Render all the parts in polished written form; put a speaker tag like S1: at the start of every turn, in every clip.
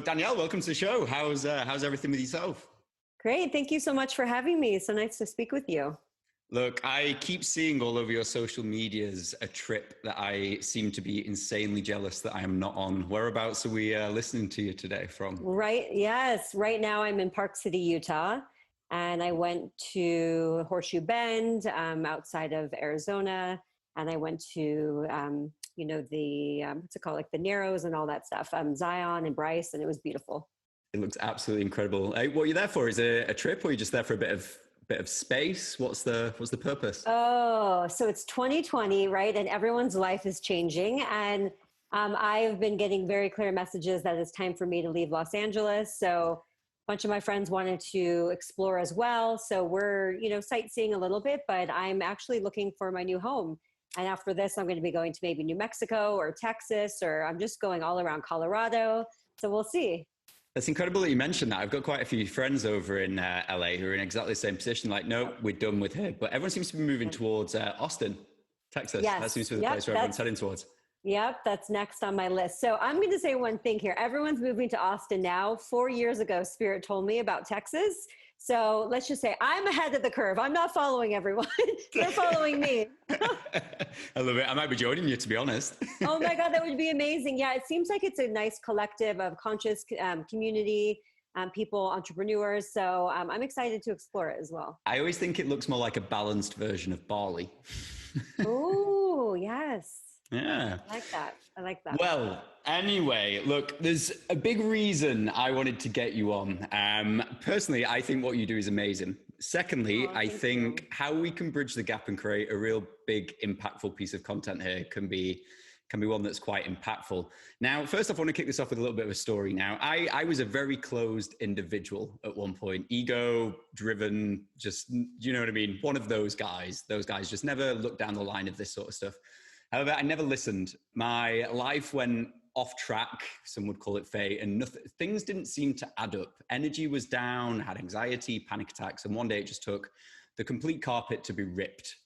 S1: Danielle, welcome to the show. How's everything with yourself?
S2: Great. Thank you so much for having me. So nice to speak with you.
S1: Look, I keep seeing all over your social medias a trip that I seem to be insanely jealous that I am not on. Whereabouts are we listening to you today from?
S2: Right. Yes. Right now I'm in Park City, Utah, and I went to Horseshoe Bend outside of Arizona, and I went to, the, what's it called? Like the Narrows and all that stuff, Zion and Bryce, and it was beautiful.
S1: It looks absolutely incredible. What are you there for? Is it a trip, or are you just there for a bit of space? What's the purpose?
S2: Oh, so it's 2020, right? And everyone's life is changing. And I've been getting very clear messages that it's time for me to leave Los Angeles. So a bunch of my friends wanted to explore as well. So we're, sightseeing a little bit, but I'm actually looking for my new home. And after this, I'm going to be going to maybe New Mexico or Texas, or I'm just going all around Colorado. So we'll see.
S1: It's incredible that you mentioned that. I've got quite a few friends over in LA who are in exactly the same position. Like, no, we're done with here. But everyone seems to be moving towards Austin, Texas.
S2: Yes.
S1: That seems to be the place where everyone's heading towards.
S2: Yep, that's next on my list. So I'm going to say one thing here. Everyone's moving to Austin now. 4 years ago, Spirit told me about Texas. So let's just say I'm ahead of the curve. I'm not following everyone. They're following me.
S1: I love it. I might be joining you, to be honest.
S2: Oh my God, that would be amazing. Yeah, it seems like it's a nice collective of conscious community, people, entrepreneurs. So I'm excited to explore it as well.
S1: I always think it looks more like a balanced version of Bali.
S2: Oh, yes.
S1: Yeah.
S2: I like that.
S1: Well, anyway, look, there's a big reason I wanted to get you on. Personally, I think what you do is amazing. Secondly, I think how we can bridge the gap and create a real big, impactful piece of content here can be one that's quite impactful. Now, first off, I want to kick this off with a little bit of a story. Now, I was a very closed individual at one point, ego driven, just, you know what I mean? One of those guys just never looked down the line of this sort of stuff. However, I never listened. My life went off track, some would call it fate, and things didn't seem to add up. Energy was down, had anxiety, panic attacks, and one day it just took the complete carpet to be ripped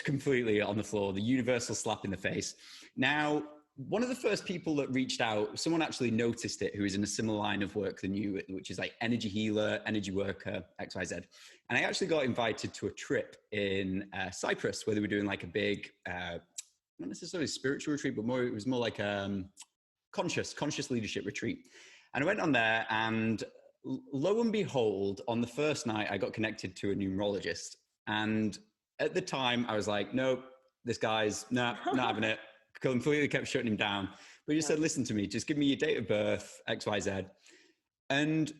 S1: completely on the floor, the universal slap in the face. Now, one of the first people that reached out, someone actually noticed it who is in a similar line of work than you, which is like energy healer, energy worker, XYZ. And I actually got invited to a trip in Cyprus where they were doing like a big, not necessarily spiritual retreat, but it was more like conscious leadership retreat. And I went on there, and lo and behold, on the first night, I got connected to a numerologist. And at the time, I was like, nope, this guy's not having it. Completely kept shutting him down. But he just said, listen to me, just give me your date of birth, XYZ. And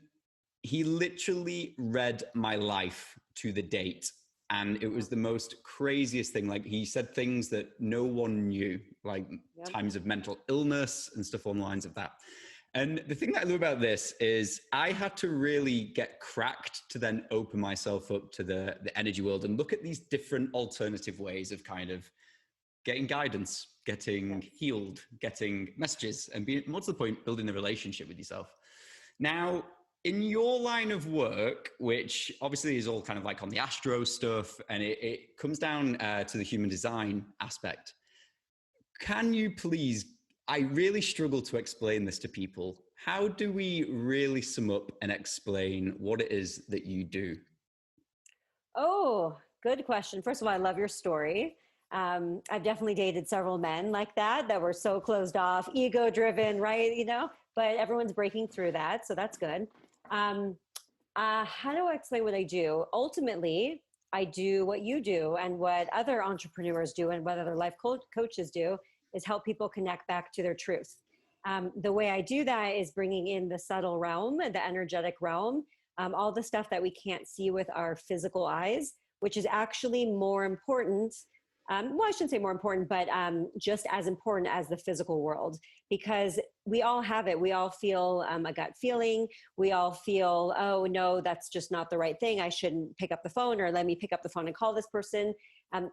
S1: he literally read my life to the date. And it was the most craziest thing. Like, he said things that no one knew, like times of mental illness and stuff along the lines of that. And the thing that I love about this is I had to really get cracked to then open myself up to the energy world and look at these different alternative ways of kind of getting guidance, getting healed, getting messages, and being, more to the point, building a relationship with yourself. Now, in your line of work, which obviously is all kind of like on the astro stuff, and it comes down to the human design aspect, can you please, I really struggle to explain this to people. How do we really sum up and explain what it is that you do?
S2: Oh, good question. First of all, I love your story. I've definitely dated several men like that were so closed off, ego driven, right? But everyone's breaking through that. So that's good. How do I explain what I do? Ultimately, I do what you do and what other entrepreneurs do and what other life coaches do is help people connect back to their truth. The way I do that is bringing in the subtle realm, the energetic realm, all the stuff that we can't see with our physical eyes, which is actually more important. Well, I shouldn't say more important, but just as important as the physical world, because we all have it. We all feel a gut feeling. We all feel, oh, no, that's just not the right thing. I shouldn't pick up the phone, or let me pick up the phone and call this person.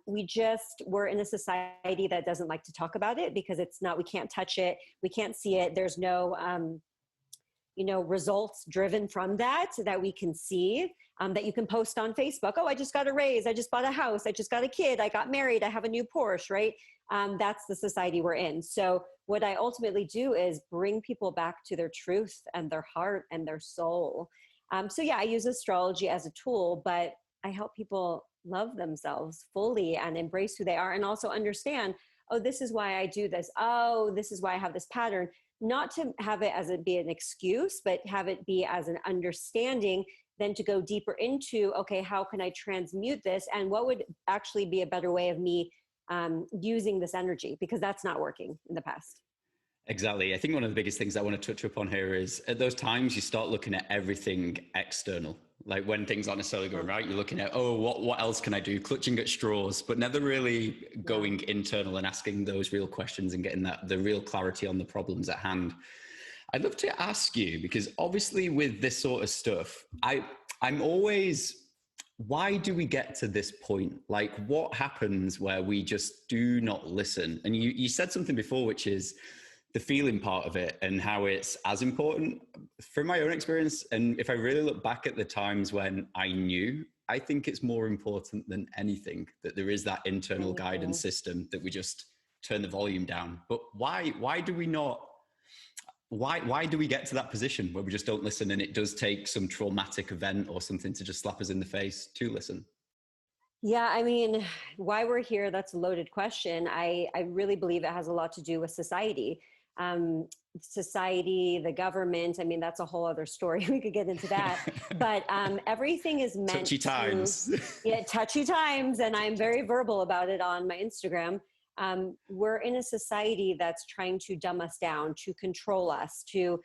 S2: We're in a society that doesn't like to talk about it because we can't touch it. We can't see it. There's no, results driven from that we can see. that you can post on Facebook. Oh, I just got a raise. I just bought a house. I just got a kid. I got married. I have a new Porsche, right? That's the society we're in. So what I ultimately do is bring people back to their truth and their heart and their soul. So yeah, I use astrology as a tool, but I help people love themselves fully and embrace who they are, and also understand, oh, this is why I do this. Oh, this is why I have this pattern. Not to have it as be an excuse, but have it be as an understanding, then to go deeper into, okay, how can I transmute this? And what would actually be a better way of me using this energy? Because that's not working in the past.
S1: Exactly. I think one of the biggest things I want to touch upon here is at those times you start looking at everything external. Like when things aren't necessarily going right, you're looking at, oh, what else can I do? Clutching at straws, but never really going internal and asking those real questions and getting the real clarity on the problems at hand. I'd love to ask you, because obviously with this sort of stuff, I'm always, why do we get to this point? Like what happens where we just do not listen? And you said something before, which is the feeling part of it and how it's as important. From my own experience, and if I really look back at the times when I knew, I think it's more important than anything that there is that internal guidance system that we just turn the volume down. But why do we not? Why do we get to that position where we just don't listen, and it does take some traumatic event or something to just slap us in the face to listen?
S2: Yeah, I mean, why we're here, that's a loaded question. I really believe it has a lot to do with society. Society, the government, I mean, that's a whole other story. We could get into that. But everything is meant
S1: touchy times.
S2: Yeah, touchy times. And I'm very verbal about it on my Instagram. We're in a society that's trying to dumb us down, to control us, to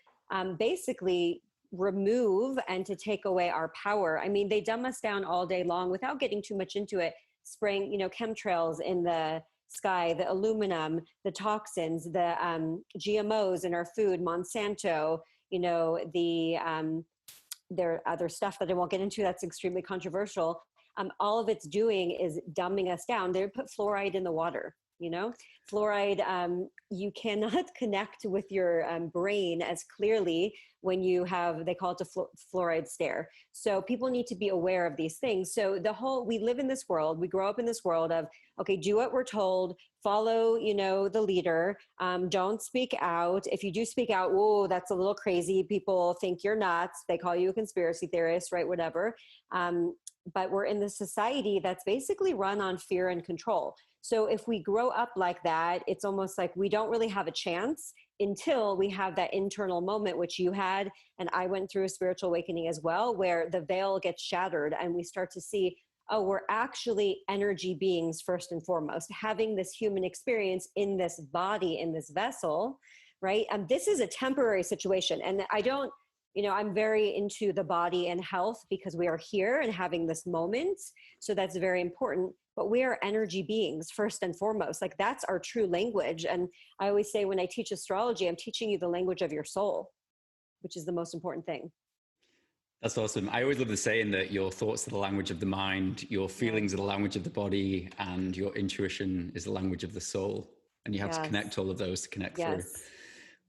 S2: basically remove and to take away our power. I mean, they dumb us down all day long without getting too much into it, spraying, chemtrails in the sky, the aluminum, the toxins, the GMOs in our food, Monsanto, there are other stuff that I won't get into that's extremely controversial. All of it's doing is dumbing us down. They put fluoride in the water. Fluoride, you cannot connect with your brain as clearly when you have, they call it a fluoride stare. So people need to be aware of these things. So we live in this world, we grow up in this world of, okay, do what we're told, follow, the leader, don't speak out. If you do speak out, whoa, that's a little crazy. People think you're nuts. They call you a conspiracy theorist, right? Whatever. But we're in the society that's basically run on fear and control. So if we grow up like that, it's almost like we don't really have a chance until we have that internal moment, which you had, and I went through a spiritual awakening as well, where the veil gets shattered and we start to see, oh, we're actually energy beings first and foremost, having this human experience in this body, in this vessel, right? This is a temporary situation. And I'm very into the body and health because we are here and having this moment. So that's very important. But we are energy beings first and foremost. Like that's our true language. And I always say when I teach astrology, I'm teaching you the language of your soul, which is the most important thing.
S1: That's awesome. I always love the saying that your thoughts are the language of the mind, your feelings are the language of the body, and your intuition is the language of the soul. And you have to connect all of those to connect through.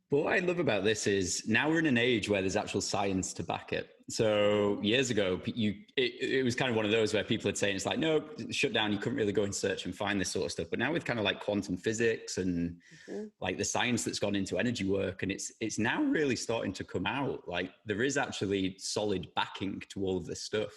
S1: But what I love about this is now we're in an age where there's actual science to back it. So years ago, it was kind of one of those where people had saying, it's like, no, shut down. You couldn't really go and search and find this sort of stuff. But now with kind of like quantum physics and like the science that's gone into energy work, and it's now really starting to come out. Like there is actually solid backing to all of this stuff.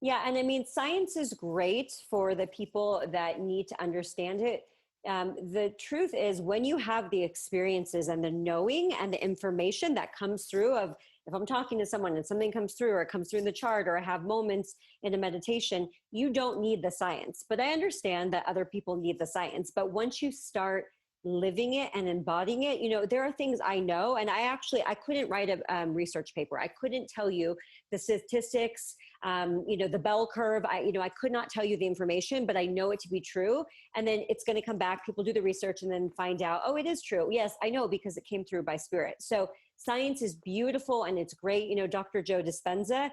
S2: Yeah. And I mean, science is great for the people that need to understand it. The truth is when you have the experiences and the knowing and the information that comes through of, if I'm talking to someone and something comes through or it comes through in the chart or I have moments in a meditation, you don't need the science. But I understand that other people need the science. But once you start living it and embodying it, there are things I know, and I couldn't write a research paper. I couldn't tell you the statistics, the bell curve. I could not tell you the information, but I know it to be true. And then it's going to come back. People do the research and then find out, oh, it is true. Yes, I know because it came through by spirit. So science is beautiful and it's great. Dr. Joe Dispenza,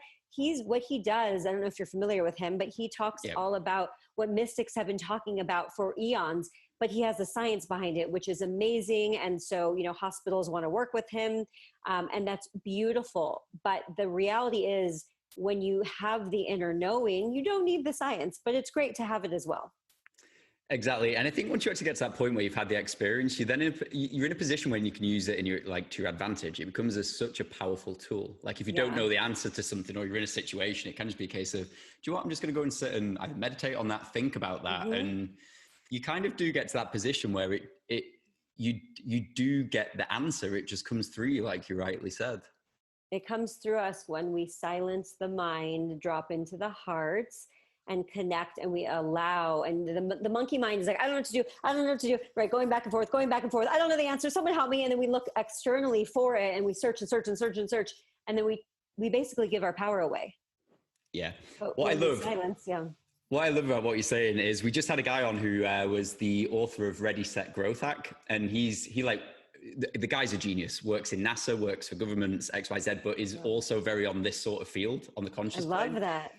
S2: what he does, I don't know if you're familiar with him, but he talks all about what mystics have been talking about for eons. But he has the science behind it, which is amazing. And so, hospitals want to work with him. And that's beautiful. But the reality is when you have the inner knowing, you don't need the science, but it's great to have it as well.
S1: Exactly. And I think once you actually get to that point where you've had the experience, you're in a position when you can use it to your advantage. It becomes such a powerful tool. Like if you don't know the answer to something, or you're in a situation, it can just be a case of, do you know what, I'm just going to go and sit and either meditate on that, think about that. And you kind of do get to that position where you do get the answer. It just comes through you, like you rightly said.
S2: It comes through us when we silence the mind, drop into the heart, and connect, and we allow. And the monkey mind is like, I don't know what to do. I don't know what to do. Right. Going back and forth. I don't know the answer. Someone help me. And then we look externally for it, and we search and search and search and search. And then we basically give our power away.
S1: Yeah.
S2: But
S1: what I love.
S2: Silence. Yeah.
S1: What I love about what you're saying is we just had a guy on who was the author of Ready, Set, Growth Hack. And the guy's a genius, works in NASA, works for governments, XYZ, but is also very on this sort of field, on the conscious
S2: plane. I love that.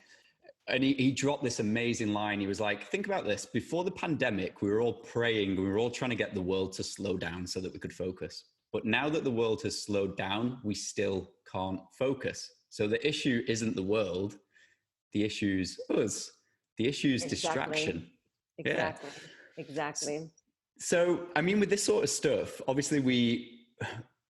S1: And he dropped this amazing line. He was like, think about this. Before the pandemic, we were all praying. We were all trying to get the world to slow down so that we could focus. But now that the world has slowed down, we still can't focus. So the issue isn't the world. The issue's us. The issue's distraction.
S2: Exactly. Yeah. Exactly.
S1: So, I mean, with this sort of stuff, obviously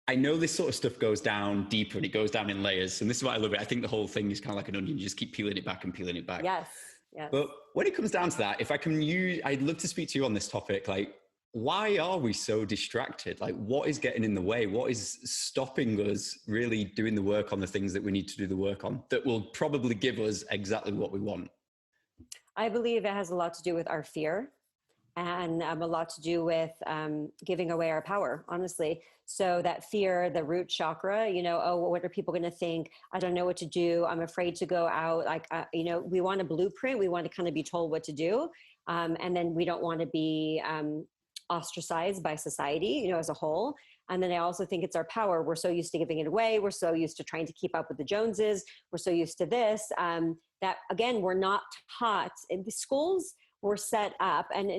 S1: I know this sort of stuff goes down deeper and it goes down in layers. And this is what I love it. I think the whole thing is kind of like an onion. You just keep peeling it back and peeling it back.
S2: Yes. Yes.
S1: But when it comes down to that, I'd love to speak to you on this topic. Like, why are we so distracted? Like, what is getting in the way? What is stopping us really doing the work on the things that we need to do the work on that will probably give us exactly what we want?
S2: I believe it has a lot to do with our fear. And a lot to do with giving away our power, honestly. So that fear, the root chakra, what are people going to think? I don't know what to do. I'm afraid to go out. Like, we want a blueprint. We want to kind of be told what to do. And then we don't want to be ostracized by society, as a whole. And then I also think it's our power. We're so used to giving it away. We're so used to trying to keep up with the Joneses. We're so used to this that, again, we're not taught in the schools. We're set up and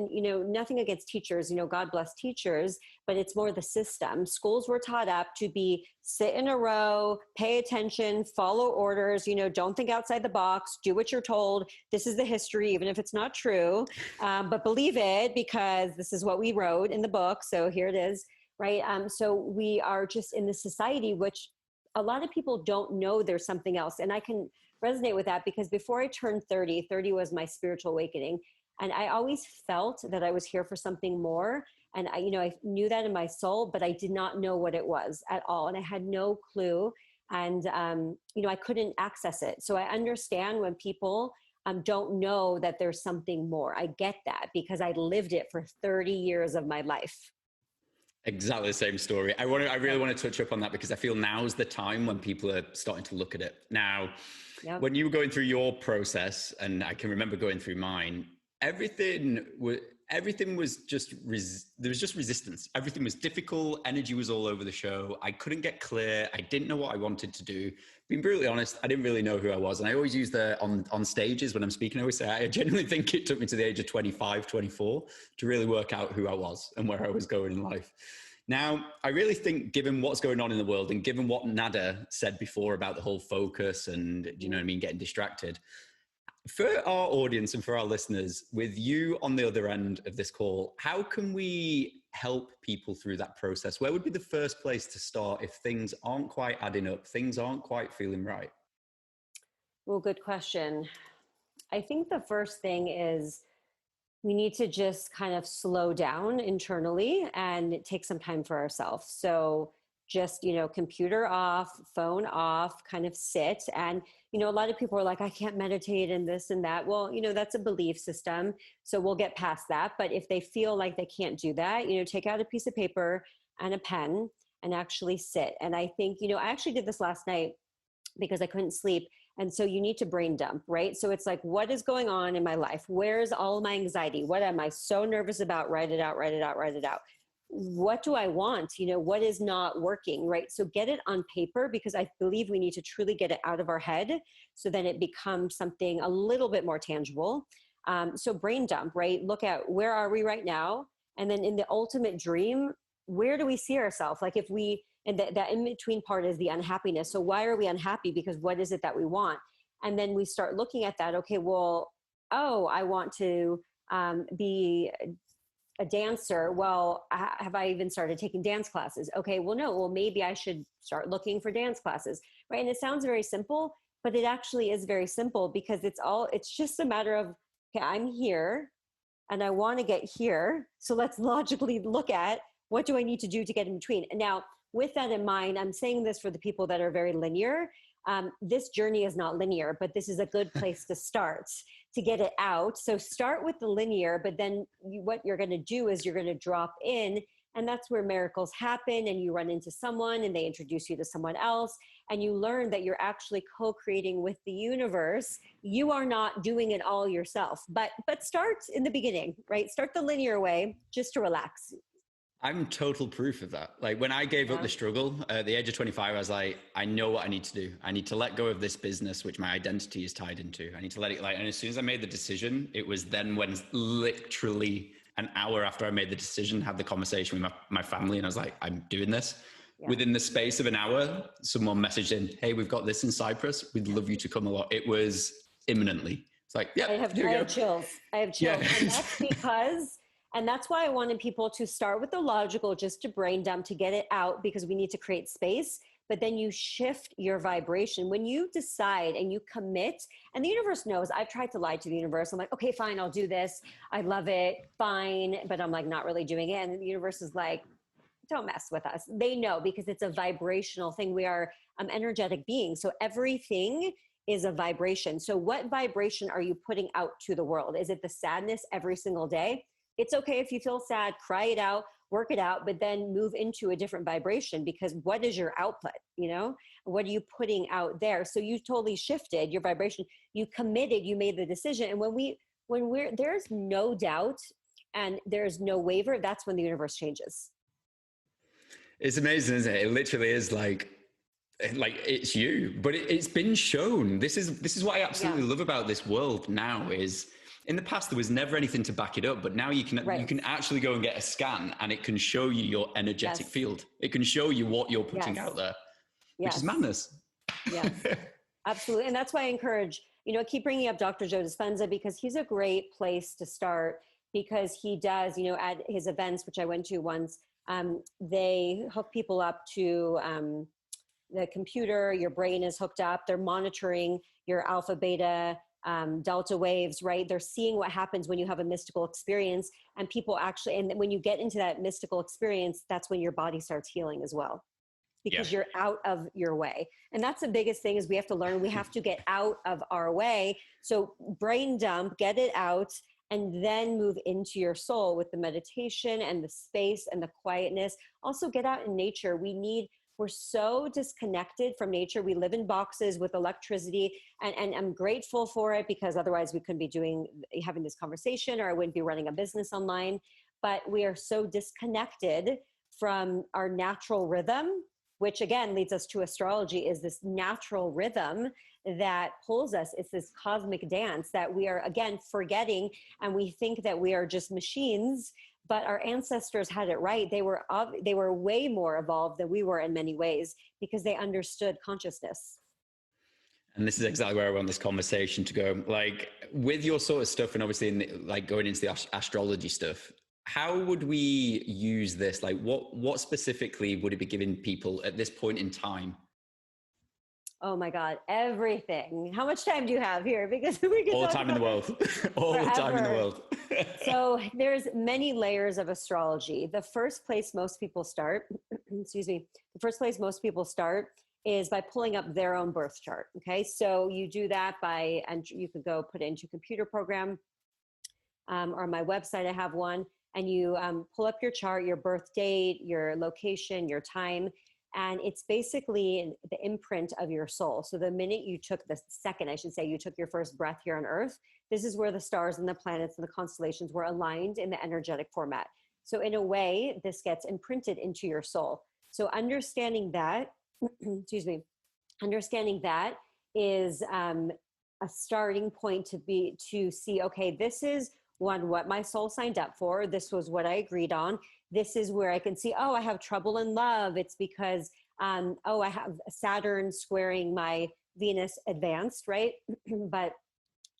S2: nothing against teachers, God bless teachers, but it's more the system. Schools were taught up to be sit in a row, pay attention, follow orders, don't think outside the box, do what you're told. This is the history, even if it's not true, but believe it because this is what we wrote in the book. So here it is, right? So we are just in this society, which a lot of people don't know there's something else. And I can resonate with that because before I turned 30 was my spiritual awakening. And I always felt that I was here for something more. And I knew that in my soul, but I did not know what it was at all. And I had no clue. And, I couldn't access it. So I understand when people don't know that there's something more. I get that because I lived it for 30 years of my life.
S1: Exactly the same story. I really want to touch up on that because I feel now's the time when people are starting to look at it. Now, when you were going through your process, and I can remember going through mine, everything was just there was just resistance. Everything was difficult. Energy was all over the show. I couldn't get clear. I didn't know what I wanted to do. Being brutally honest, I didn't really know who I was. And I always use on stages when I'm speaking, I always say I genuinely think it took me to the age of 25, 24 to really work out who I was and where I was going in life. Now, I really think given what's going on in the world and given what Nada said before about the whole focus and, getting distracted, for our audience and for our listeners, with you on the other end of this call, how can we help people through that process? Where would be the first place to start if things aren't quite adding up, things aren't quite feeling right?
S2: Well, good question. I think the first thing is we need to just kind of slow down internally and take some time for ourselves. So just, computer off, phone off, kind of sit. And, a lot of people are like, I can't meditate and this and that. Well, that's a belief system. So we'll get past that. But if they feel like they can't do that, take out a piece of paper and a pen and actually sit. And I think, I actually did this last night because I couldn't sleep. And so you need to brain dump, right? So it's like, what is going on in my life? Where's all my anxiety? What am I so nervous about? Write it out, write it out, write it out. What do I want? What is not working, right? So get it on paper because I believe we need to truly get it out of our head so then it becomes something a little bit more tangible. So brain dump, right? Look at where are we right now? And then in the ultimate dream, where do we see ourselves? Like and that in-between part is the unhappiness. So why are we unhappy? Because what is it that we want? And then we start looking at that. Okay, well, oh, I want to be a dancer. Well, have I even started taking dance classes? Okay, well, no, well, maybe I should start looking for dance classes, right? And it sounds very simple, but it actually is very simple, because it's just a matter of, okay, I'm here and I want to get here. So let's logically look at, what do I need to do to get in between? And now, with that in mind, I'm saying this for the people that are very linear. This journey is not linear, but this is a good place to start to get it out. So start with the linear, but then what you're going to do is you're going to drop in, and that's where miracles happen. And you run into someone and they introduce you to someone else, and you learn that you're actually co-creating with the universe. You are not doing it all yourself, but start in the beginning, right? Start the linear way, just to relax.
S1: I'm total proof of that. Like when I gave up the struggle at the age of 25, I was like, I know what I need to do. I need to let go of this business, which my identity is tied into. I need to let it and as soon as I made the decision, it was then when literally an hour after I made the decision, had the conversation with my family. And I was like, I'm doing this. Yeah. Within the space of an hour, someone messaged in, hey, we've got this in Cyprus. We'd love you to come along. It was imminently. It's like, yeah,
S2: I have chills. I have chills. Yeah. And that's because... And that's why I wanted people to start with the logical, just to brain dump, to get it out, because we need to create space. But then you shift your vibration. When you decide and you commit, and the universe knows, I've tried to lie to the universe. I'm like, okay, fine, I'll do this. I love it. Fine. But I'm like, not really doing it. And the universe is like, don't mess with us. They know, because it's a vibrational thing. We are energetic beings. So everything is a vibration. So what vibration are you putting out to the world? Is it the sadness every single day? It's okay if you feel sad, cry it out, work it out, but then move into a different vibration, because what is your output? What are you putting out there? So you totally shifted your vibration. You committed, you made the decision. And when there's no doubt and there's no waiver, that's when the universe changes.
S1: It's amazing, isn't it? It literally is like it's you, but it's been shown. This is what I absolutely love about this world now is, in the past, there was never anything to back it up, but now you can actually go and get a scan, and it can show you your energetic field. It can show you what you're putting out there, which is madness.
S2: Yes, absolutely. And that's why I encourage, keep bringing up Dr. Joe Dispenza, because he's a great place to start, because he does, at his events, which I went to once, they hook people up to the computer. Your brain is hooked up. They're monitoring your alpha, beta, delta waves, right? They're seeing what happens when you have a mystical experience, and people actually, and when you get into that mystical experience, that's when your body starts healing as well, because you're out of your way. And that's the biggest thing, is we have to learn, we have to get out of our way. So brain dump, get it out, and then move into your soul with the meditation and the space and the quietness. Also get out in nature. We're so disconnected from nature. We live in boxes with electricity, and I'm grateful for it, because otherwise we couldn't be having this conversation, or I wouldn't be running a business online. But we are so disconnected from our natural rhythm, which again leads us to astrology, is this natural rhythm that pulls us. It's this cosmic dance that we are, again, forgetting, and we think that we are just machines. But our ancestors had it right. They were way more evolved than we were in many ways, because they understood consciousness.
S1: And this is exactly where I want this conversation to go. Like with your sort of stuff, and obviously going into the astrology stuff, how would we use this? Like what specifically would it be giving people at this point in time?
S2: Oh my God, everything. How much time do you have here? Because we can
S1: all the time in the world. All the time in the world.
S2: So there's many layers of astrology. The first place most people start, is by pulling up their own birth chart. Okay. So you do that and you could go put it into a computer program, or on my website, I have one, and you pull up your chart, your birth date, your location, your time. And it's basically the imprint of your soul. So the minute you took you took your first breath here on Earth, this is where the stars and the planets and the constellations were aligned in the energetic format. So in a way, this gets imprinted into your soul. So understanding that, understanding that is a starting point to see, okay, this is what my soul signed up for. This was what I agreed on. This is where I can see, I have trouble in love. It's because, I have Saturn squaring my Venus advanced, right? But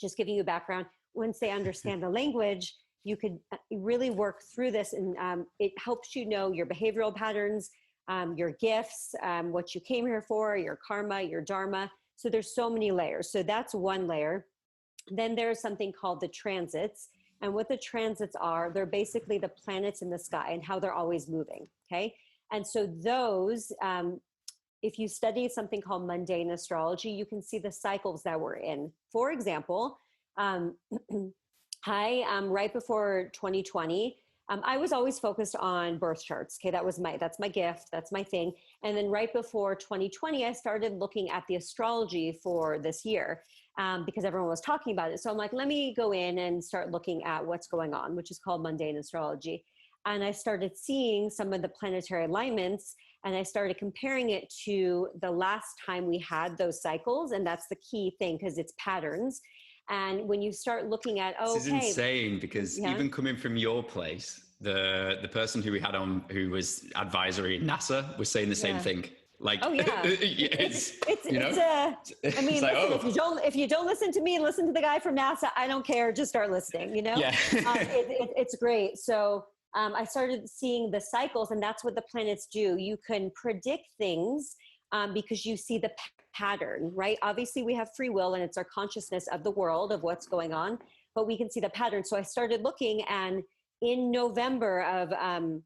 S2: just giving you a background, once they understand the language, you could really work through this, and it helps you know your behavioral patterns, your gifts, what you came here for, your karma, your dharma. So there's so many layers. So that's one layer. Then there's something called the transits. And what the transits are, they're basically the planets in the sky and how they're always moving. Okay. And so those, if you study something called mundane astrology, you can see the cycles that we're in. For example, right before 2020, I was always focused on birth charts. Okay, that's my gift, that's my thing. And then right before 2020, I started looking at the astrology for this year because everyone was talking about it. So I'm like, let me go in and start looking at what's going on, which is called mundane astrology. And I started seeing some of the planetary alignments, and I started comparing it to the last time we had those cycles. And that's the key thing, because it's patterns. And when you start looking at,
S1: this is insane, because even coming from your place, the person who we had on who was advisory at NASA was saying the same thing. Like,
S2: oh yeah, I mean, like, listen, if you don't listen to me, listen to the guy from NASA. I don't care. Just start listening. It's great. So I started seeing the cycles, and that's what the planets do. You can predict things because you see the pattern, right? Obviously, we have free will, and it's our consciousness of the world, of what's going on, but we can see the pattern. So I started looking, and in November of, I'm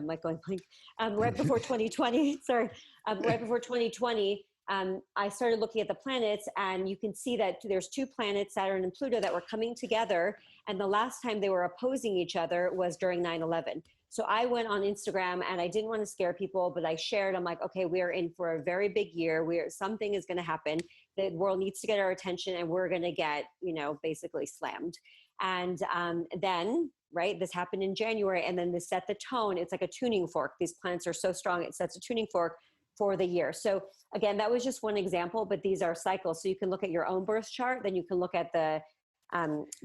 S2: like going blank, right before 2020, right before 2020, I started looking at the planets, and you can see that there's two planets, Saturn and Pluto, that were coming together. And the last time they were opposing each other was during 9/11. So I went on Instagram, and I didn't want to scare people, but I shared, I'm like, okay, we are in for a very big year. Something is going to happen. The world needs to get our attention, and we're going to get, basically slammed. And then, right, this happened in January, and then this set the tone. It's like a tuning fork. These planets are so strong, it sets a tuning fork for the year. So again, that was just one example, but these are cycles. So you can look at your own birth chart, then you can look at the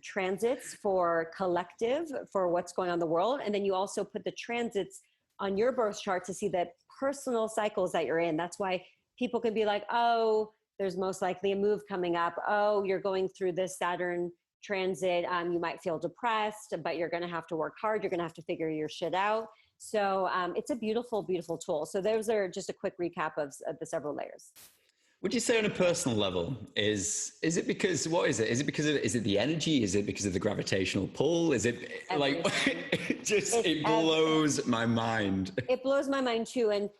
S2: transits for collective, for what's going on in the world. And then you also put the transits on your birth chart to see the personal cycles that you're in. That's why people can be like, oh, there's most likely a move coming up. Oh, you're going through this Saturn transit. You might feel depressed, but you're going to have to work hard. You're going to have to figure your shit out. So it's a beautiful, beautiful tool. So those are just a quick recap of the several layers.
S1: Would you say on a personal level, is it because, what is it? Is it because is it the energy? Is it because of the gravitational pull? Is it everything. Like, it blows my mind. It
S2: blows my mind too. And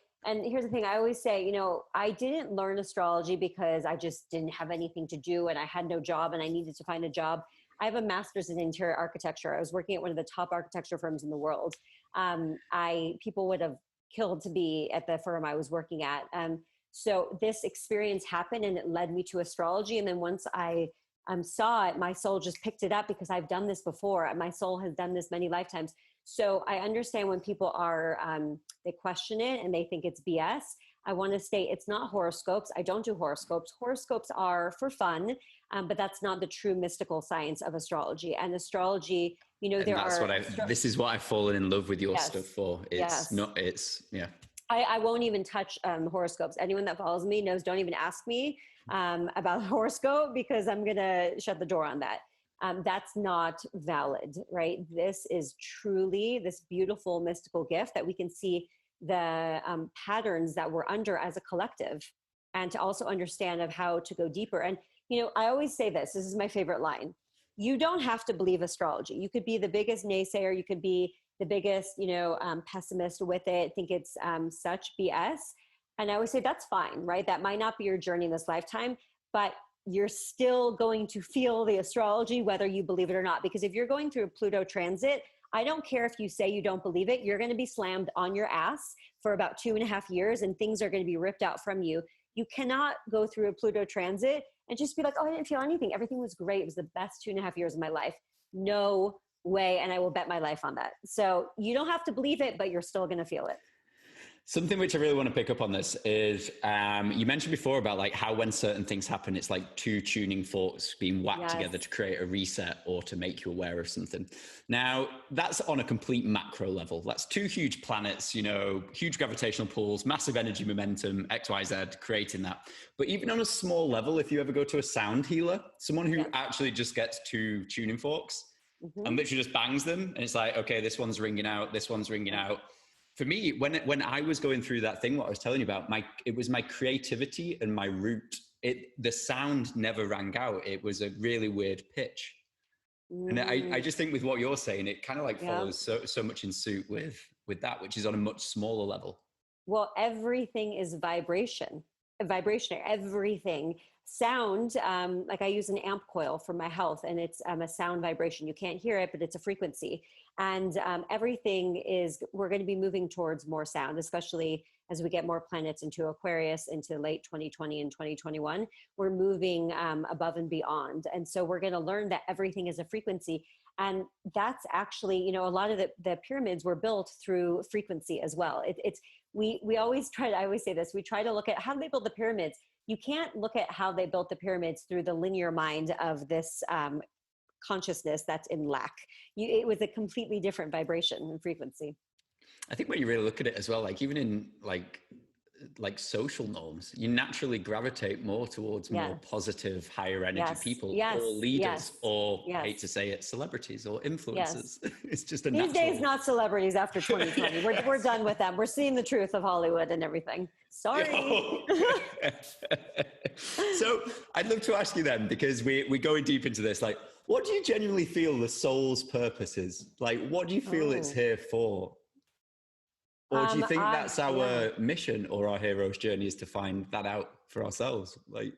S2: here's the thing, I always say, I didn't learn astrology because I just didn't have anything to do and I had no job and I needed to find a job. I have a master's in interior architecture. I was working at one of the top architecture firms in the world. People would have killed to be at the firm I was working at. So this experience happened and it led me to astrology. And then once I saw it, my soul just picked it up because I've done this before. My soul has done this many lifetimes. So I understand when people are, they question it and they think it's BS. I want to state it's not horoscopes. I don't do horoscopes. Horoscopes are for fun, but that's not the true mystical science of astrology. And astrology,
S1: this is what I've fallen in love with your stuff for.
S2: I won't even touch horoscopes. Anyone that follows me knows, don't even ask me about horoscope because I'm going to shut the door on that. That's not valid, right? This is truly this beautiful mystical gift that we can see the patterns that we're under as a collective and to also understand of how to go deeper. And, I always say this is my favorite line. You don't have to believe astrology. You could be the biggest naysayer. You could be the biggest, pessimist with it, think it's such BS. And I always say that's fine, right? That might not be your journey in this lifetime, but you're still going to feel the astrology, whether you believe it or not. Because if you're going through a Pluto transit, I don't care if you say you don't believe it, you're going to be slammed on your ass for about 2.5 years and things are going to be ripped out from you. You cannot go through a Pluto transit and just be like, oh, I didn't feel anything. Everything was great. It was the best 2.5 years of my life. No way. And I will bet my life on that. So you don't have to believe it, but you're still going to feel it.
S1: Something which I really want to pick up on this is you mentioned before about like how when certain things happen, it's like two tuning forks being whacked together to create a reset or to make you aware of something. Now, that's on a complete macro level. That's two huge planets, you know, huge gravitational pulls, massive energy momentum, X, Y, Z, creating that. But even on a small level, if you ever go to a sound healer, someone who actually just gets two tuning forks and literally just bangs them, and it's like, okay, this one's ringing out, this one's ringing out. For me, when I was going through that thing, what I was telling you about, it was my creativity and my root. The sound never rang out. It was a really weird pitch. And I just think with what you're saying, it kind of like follows so much in suit with that, which is on a much smaller level.
S2: Well, everything is vibrationary, everything. Sound, like I use an amp coil for my health, and it's a sound vibration. You can't hear it, but it's a frequency. And everything we're going to be moving towards more sound, especially as we get more planets into Aquarius into late 2020 and 2021. We're moving above and beyond. And so we're going to learn that everything is a frequency. And that's actually, you know, a lot of the pyramids were built through frequency as well. We always I always say this, we try to look at how they built the pyramids. You can't look at how they built the pyramids through the linear mind of this consciousness that's in lack. It was a completely different vibration and frequency.
S1: I think when you really look at it as well, like even in like social norms, you naturally gravitate more towards more positive, higher energy people or leaders or I hate to say it, celebrities or influencers. It's just
S2: These days, not celebrities after 2020. We're done with them. We're seeing the truth of Hollywood and everything. Sorry.
S1: So I'd love to ask you then, because we're going deep into this, like, what do you genuinely feel the soul's purpose is? Like, what do you feel it's here for? Or do you think that's our mission or our hero's journey is to find that out for ourselves? Like,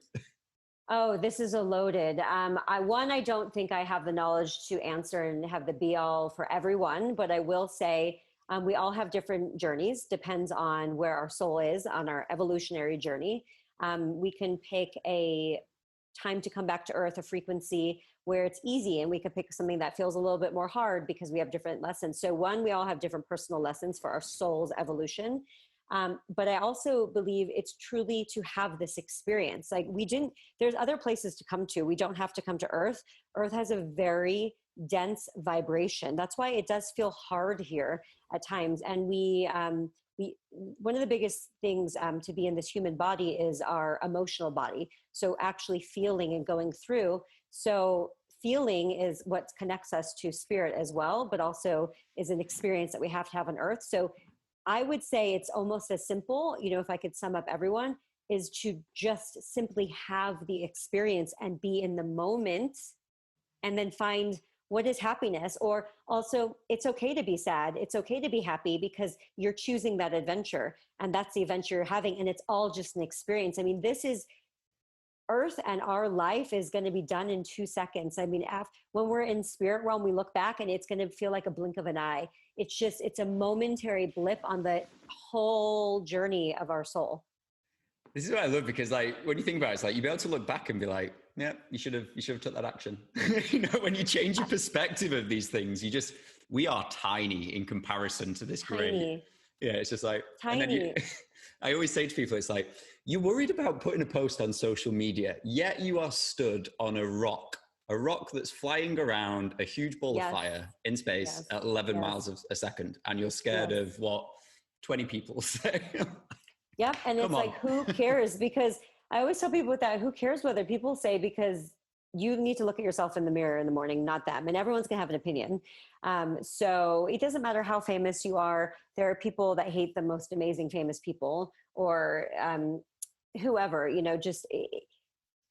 S2: oh, this is a loaded. I don't think I have the knowledge to answer and have the be all for everyone, but I will say we all have different journeys, depends on where our soul is on our evolutionary journey. We can pick a time to come back to earth, a frequency where it's easy, and we could pick something that feels a little bit more hard because we have different lessons. So we all have different personal lessons for our soul's evolution. But I also believe it's truly to have this experience. Like there's other places to come to. We don't have to come to earth. Earth has a very dense vibration. That's why it does feel hard here at times. And one of the biggest things to be in this human body is our emotional body. So actually feeling and going through. So feeling is what connects us to spirit as well, but also is an experience that we have to have on earth. So I would say it's almost as simple, you know, if I could sum up everyone, is to just simply have the experience and be in the moment and then find what is happiness. Or also, it's okay to be sad. It's okay to be happy because you're choosing that adventure, and that's the adventure you're having. And it's all just an experience. I mean, this is earth, and our life is going to be done in 2 seconds. I mean, when we're in spirit realm, we look back and it's going to feel like a blink of an eye. It's a momentary blip on the whole journey of our soul.
S1: This is what I love, because like when you think about it, it's like you'll be able to look back and be like, yeah, you should have took that action. You know, when you change your perspective of these things, we are tiny in comparison to this great. Yeah, it's just like tiny. And then I always say to people, it's like, you're worried about putting a post on social media, yet you are stood on a rock that's flying around a huge ball of fire in space at 11 miles a second, and you're scared of what 20 people say.
S2: Yep. And it's like, who cares? Because I always tell people with that, who cares what other people say? Because you need to look at yourself in the mirror in the morning, not them. And everyone's going to have an opinion. So it doesn't matter how famous you are. There are people that hate the most amazing famous people, or whoever, you know, just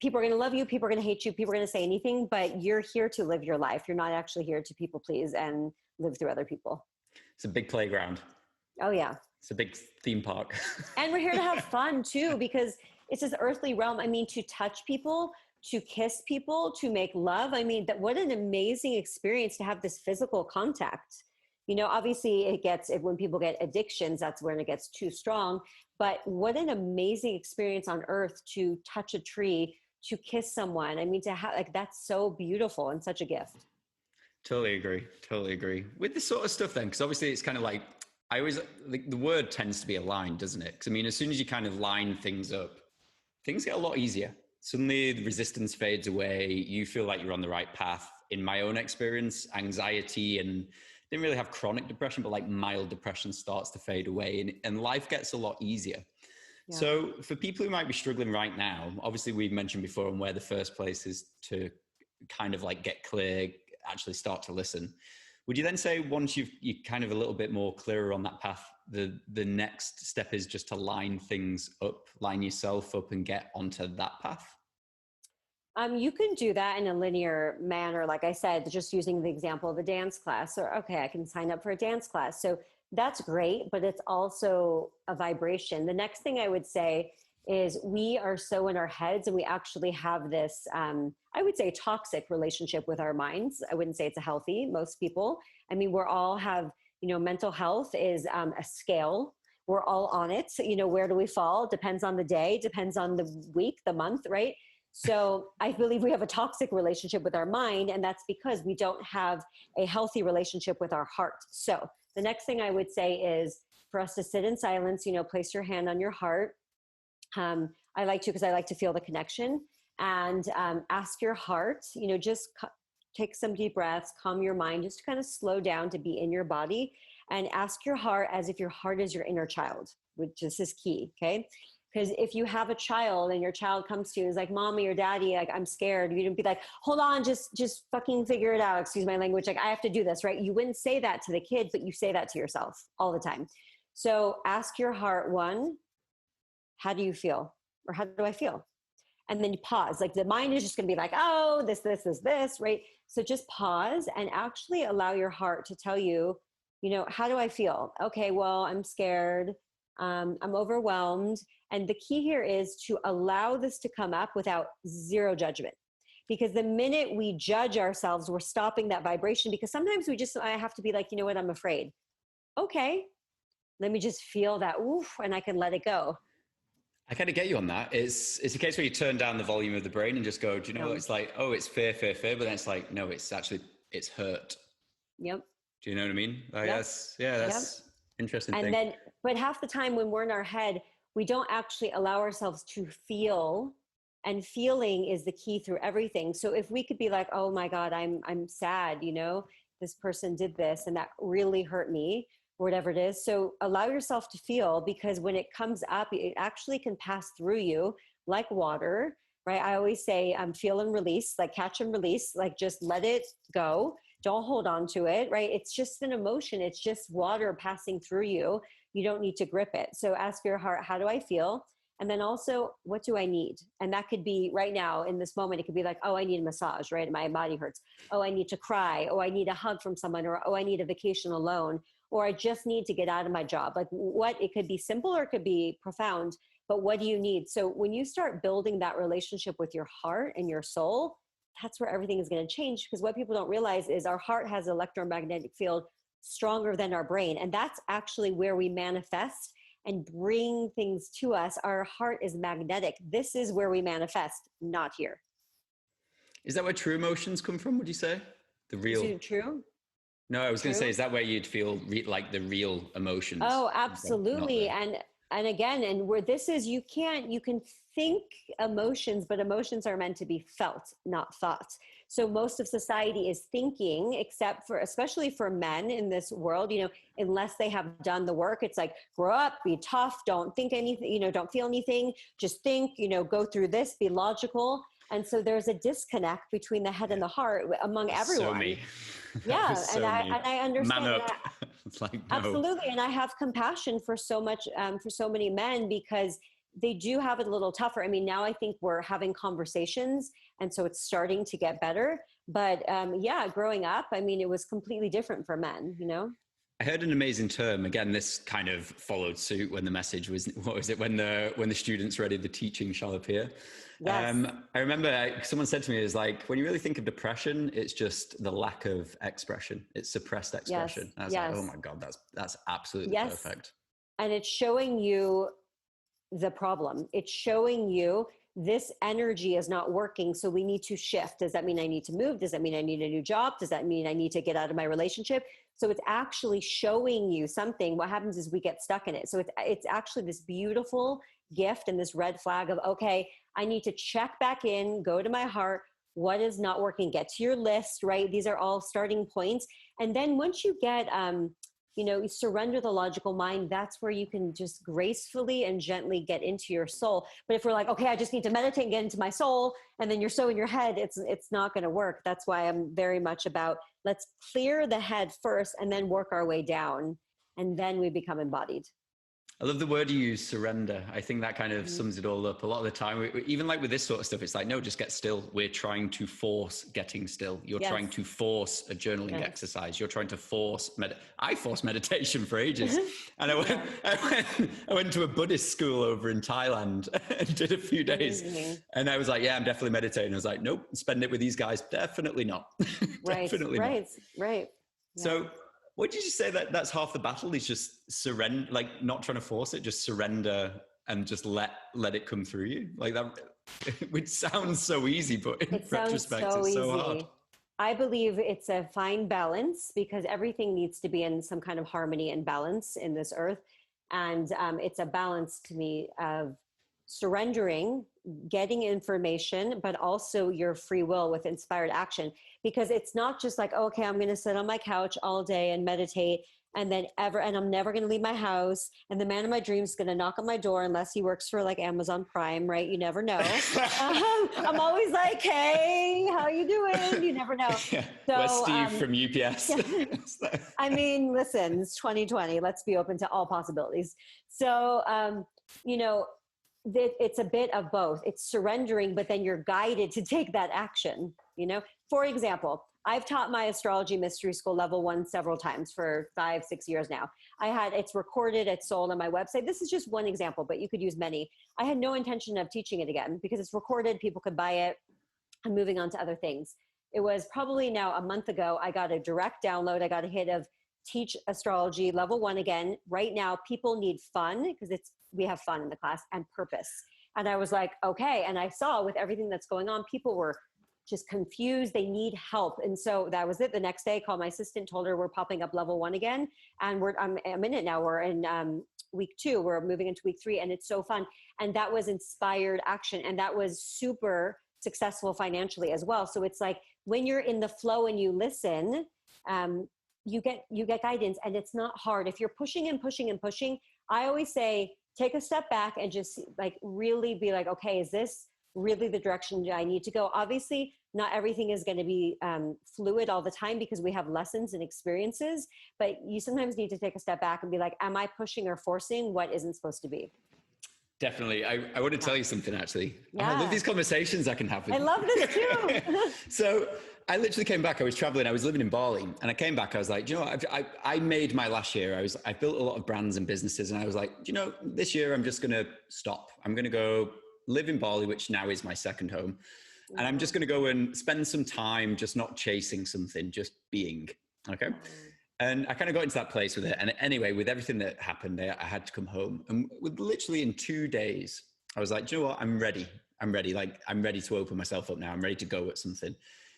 S2: people are going to love you. People are going to hate you. People are going to say anything, but you're here to live your life. You're not actually here to people please and live through other people.
S1: It's a big playground.
S2: Oh yeah.
S1: It's a big theme park.
S2: And we're here to have fun too, because it's this earthly realm. I mean, to touch people, to kiss people, to make love. I mean, what an amazing experience to have this physical contact. You know, obviously when people get addictions, that's when it gets too strong. But what an amazing experience on earth to touch a tree, to kiss someone. I mean, to have, like, that's so beautiful and such a gift.
S1: Totally agree. With this sort of stuff then, because obviously it's kind of like, I always, like, the word tends to be aligned, doesn't it? Because I mean, as soon as you kind of line things up, things get a lot easier. Suddenly the resistance fades away. You feel like you're on the right path. In my own experience, anxiety and didn't really have chronic depression, but like mild depression starts to fade away, and life gets a lot easier.
S2: Yeah.
S1: So for people who might be struggling right now, obviously we've mentioned before on where the first place is to kind of like get clear, actually start to listen. Would you then say once you're kind of a little bit more clearer on that path, the next step is just to line things up, line yourself up and get onto that path?
S2: You can do that in a linear manner. Like I said, just using the example of a dance class, or okay, I can sign up for a dance class. So that's great, but it's also a vibration. The next thing I would say is we are so in our heads, and we actually have this, I would say, toxic relationship with our minds. I wouldn't say it's a healthy, most people. I mean, we're all have, mental health is a scale. We're all on it. Where do we fall? Depends on the day, depends on the week, the month, right? So I believe we have a toxic relationship with our mind, and that's because we don't have a healthy relationship with our heart. So the next thing I would say is for us to sit in silence, place your hand on your heart. I like to, because I like to feel the connection, and ask your heart, just take some deep breaths, calm your mind, just to kind of slow down to be in your body, and ask your heart as if your heart is your inner child, which is key. Okay. Because if you have a child and your child comes to you and is like, mommy or daddy, like, I'm scared. You don't be like, hold on, just fucking figure it out. Excuse my language. Like, I have to do this, right? You wouldn't say that to the kid, but you say that to yourself all the time. So ask your heart, one, how do you feel? Or how do I feel? And then you pause. Like, the mind is just going to be like, oh, this, right? So just pause and actually allow your heart to tell you, how do I feel? Okay, well, I'm scared. I'm overwhelmed. And the key here is to allow this to come up without zero judgment. Because the minute we judge ourselves, we're stopping that vibration. Because sometimes I have to be like, you know what, I'm afraid. Okay, let me just feel that, oof, and I can let it go.
S1: I kind of get you on that. It's a case where you turn down the volume of the brain and just go, do you know what? It's like, oh, it's fear. But then it's like, no, it's hurt.
S2: Yep.
S1: Do you know what I mean? Like,
S2: Yep.
S1: That's interesting
S2: and
S1: thing.
S2: then, but half the time when we're in our head, we don't actually allow ourselves to feel, and feeling is the key through everything. So if we could be like, oh my God, I'm sad, this person did this and that really hurt me, or whatever it is. So allow yourself to feel, because when it comes up, it actually can pass through you like water, right? I always say, feel and release, like catch and release, like just let it go. Don't hold on to it, right? It's just an emotion. It's just water passing through you. You don't need to grip it. So ask your heart, how do I feel? And then also, what do I need? And that could be right now in this moment. It could be like, oh, I need a massage, right? My body hurts. Oh, I need to cry. Oh, I need a hug from someone. Or, oh, I need a vacation alone. Or I just need to get out of my job. Like, what? It could be simple or it could be profound, but what do you need? So when you start building that relationship with your heart and your soul, that's where everything is going to change. Because what people don't realize is our heart has an electromagnetic field stronger than our brain. And that's actually where we manifest and bring things to us. Our heart is magnetic. This is where we manifest, not here.
S1: Is that where true emotions come from, would you say? The real?
S2: Is it true?
S1: No, I was going to say, is that where you'd feel like the real emotions?
S2: Oh, absolutely. And again, and where this is, you can think emotions, but emotions are meant to be felt, not thought. So most of society is thinking, except for, especially for men in this world, unless they have done the work, it's like, grow up, be tough, don't think anything, don't feel anything, just think, go through this, be logical. And so there's a disconnect between the head and the heart among everyone.
S1: So me.
S2: Yeah,
S1: so
S2: and I understand.
S1: Man up. It's like, no.
S2: Absolutely, and I have compassion for so many men, because they do have it a little tougher. I mean, now I think we're having conversations, and so it's starting to get better. But growing up, I mean, it was completely different for men.
S1: I heard an amazing term. Again, this kind of followed suit when the message was, what was it? When the student's ready, the teaching shall appear.
S2: Yes.
S1: I remember someone said to me, is like, when you really think of depression, it's just the lack of expression. It's suppressed expression.
S2: Yes.
S1: I was like, oh my God, that's absolutely perfect.
S2: And it's showing you the problem. It's showing you this energy is not working, so we need to shift. Does that mean I need to move? Does that mean I need a new job? Does that mean I need to get out of my relationship? So it's actually showing you something. What happens is we get stuck in it. So it's actually this beautiful gift and this red flag of, okay, I need to check back in, go to my heart. What is not working? Get to your list, right? These are all starting points. And then once you get, you surrender the logical mind, that's where you can just gracefully and gently get into your soul. But if we're like, okay, I just need to meditate and get into my soul, and then you're so in your head, it's not going to work. That's why I'm very much about, let's clear the head first and then work our way down. And then we become embodied.
S1: I love the word you use, surrender. I think that kind of sums it all up. A lot of the time, even like with this sort of stuff, it's like, no, just get still. We're trying to force getting still. You're trying to force a journaling exercise. You're trying to force, I forced meditation for ages. And I went to a Buddhist school over in Thailand and did a few days. And I was like, yeah, I'm definitely meditating. I was like, nope, spend it with these guys. Definitely not. Definitely not.
S2: Right. Yeah.
S1: So, what did you say that's half the battle is just surrender, like not trying to force it, just surrender and just let it come through you like that, which sounds so easy, but in retrospect, it's so hard.
S2: I believe it's a fine balance because everything needs to be in some kind of harmony and balance in this earth. And it's a balance to me of surrendering, getting information, but also your free will with inspired action. Because it's not just like, okay, I'm going to sit on my couch all day and meditate and I'm never going to leave my house. And the man of my dreams is going to knock on my door unless he works for like Amazon Prime, right? You never know. I'm always like, hey, how you doing? You never know.
S1: Yeah. So, where's Steve from UPS?
S2: Yeah. I mean, listen, it's 2020. Let's be open to all possibilities. So, it's a bit of both. It's surrendering, but then you're guided to take that action. For example, I've taught my astrology mystery school level 1 several times for 5-6 years now. It's recorded, it's sold on my website. This is just one example, but you could use many. I had no intention of teaching it again because it's recorded, people could buy it. I'm moving on to other things. It was probably now a month ago, I got a direct download. I got a hit of teach astrology level 1 again. Right now, people need fun because we have fun in the class and purpose. And I was like, okay. And I saw with everything that's going on, people were just confused. They need help. And so that was it. The next day I called my assistant, told her we're popping up level 1 again. And I'm in it now. We're in week 2, we're moving into week 3 and it's so fun. And that was inspired action. And that was super successful financially as well. So it's like when you're in the flow and you listen, you get guidance and it's not hard. If you're pushing and pushing and pushing, I always say, take a step back and just like really be like, okay, is this really the direction I need to go? Obviously, not everything is going to be fluid all the time because we have lessons and experiences, but you sometimes need to take a step back and be like, am I pushing or forcing what isn't supposed to be?
S1: Definitely. I want to tell you something, actually. Yeah. I love these conversations I can have with you.
S2: I love this too.
S1: So I literally came back. I was traveling. I was living in Bali and I came back. I was like, I made my last year. I built a lot of brands and businesses. And I was like, this year I'm just going to stop. I'm going to go live in Bali, which now is my second home. And I'm just going to go and spend some time just not chasing something, just being. Okay. And I kind of got into that place with it. And anyway, with everything that happened there, I had to come home. And literally in 2 days, I was like, do you know what? I'm ready. Like, I'm ready to open myself up now. I'm ready to go at something.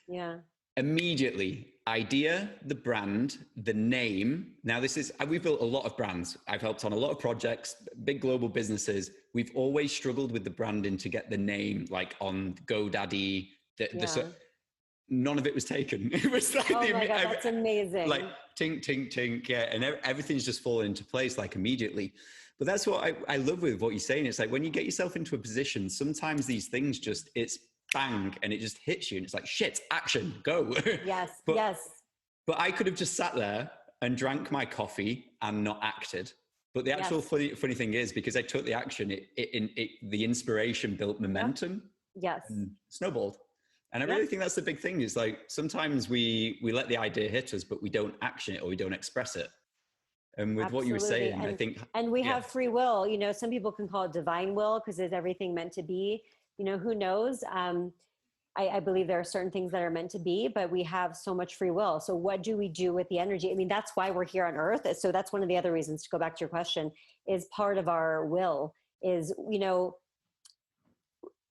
S2: Yeah.
S1: Immediately, idea, the brand, the name. Now we've built a lot of brands. I've helped on a lot of projects, big global businesses. We've always struggled with the branding to get the name like on GoDaddy. None of it was taken. It was like,
S2: oh my God, that's amazing.
S1: Like tink, tink, tink. Yeah. And everything's just fallen into place like immediately. But that's what I love with what you're saying. It's like when you get yourself into a position, sometimes these things it's bang and it just hits you and it's like, shit, action, go.
S2: Yes.
S1: But I could have just sat there and drank my coffee and not acted. But the actual funny thing is because I took the action, the inspiration built momentum.
S2: Yes.
S1: And snowballed. And I really think that's the big thing is like, sometimes we let the idea hit us, but we don't action it or we don't express it. And with what you were saying, I think.
S2: And we have free will, some people can call it divine will because is everything meant to be, who knows? I believe there are certain things that are meant to be, but we have so much free will. So what do we do with the energy? I mean, that's why we're here on earth. So that's one of the other reasons, to go back to your question, is part of our will is,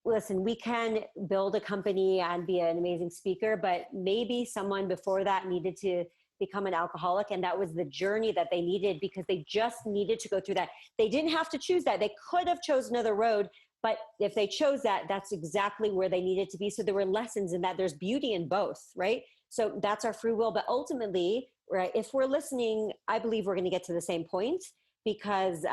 S2: listen, we can build a company and be an amazing speaker, but maybe someone before that needed to become an alcoholic, and that was the journey that they needed because they just needed to go through that. They didn't have to choose that. They could have chosen another road, but if they chose that, that's exactly where they needed to be. So there were lessons in that. There's beauty in both, right? So that's our free will. But ultimately, right, if we're listening, I believe we're going to get to the same point because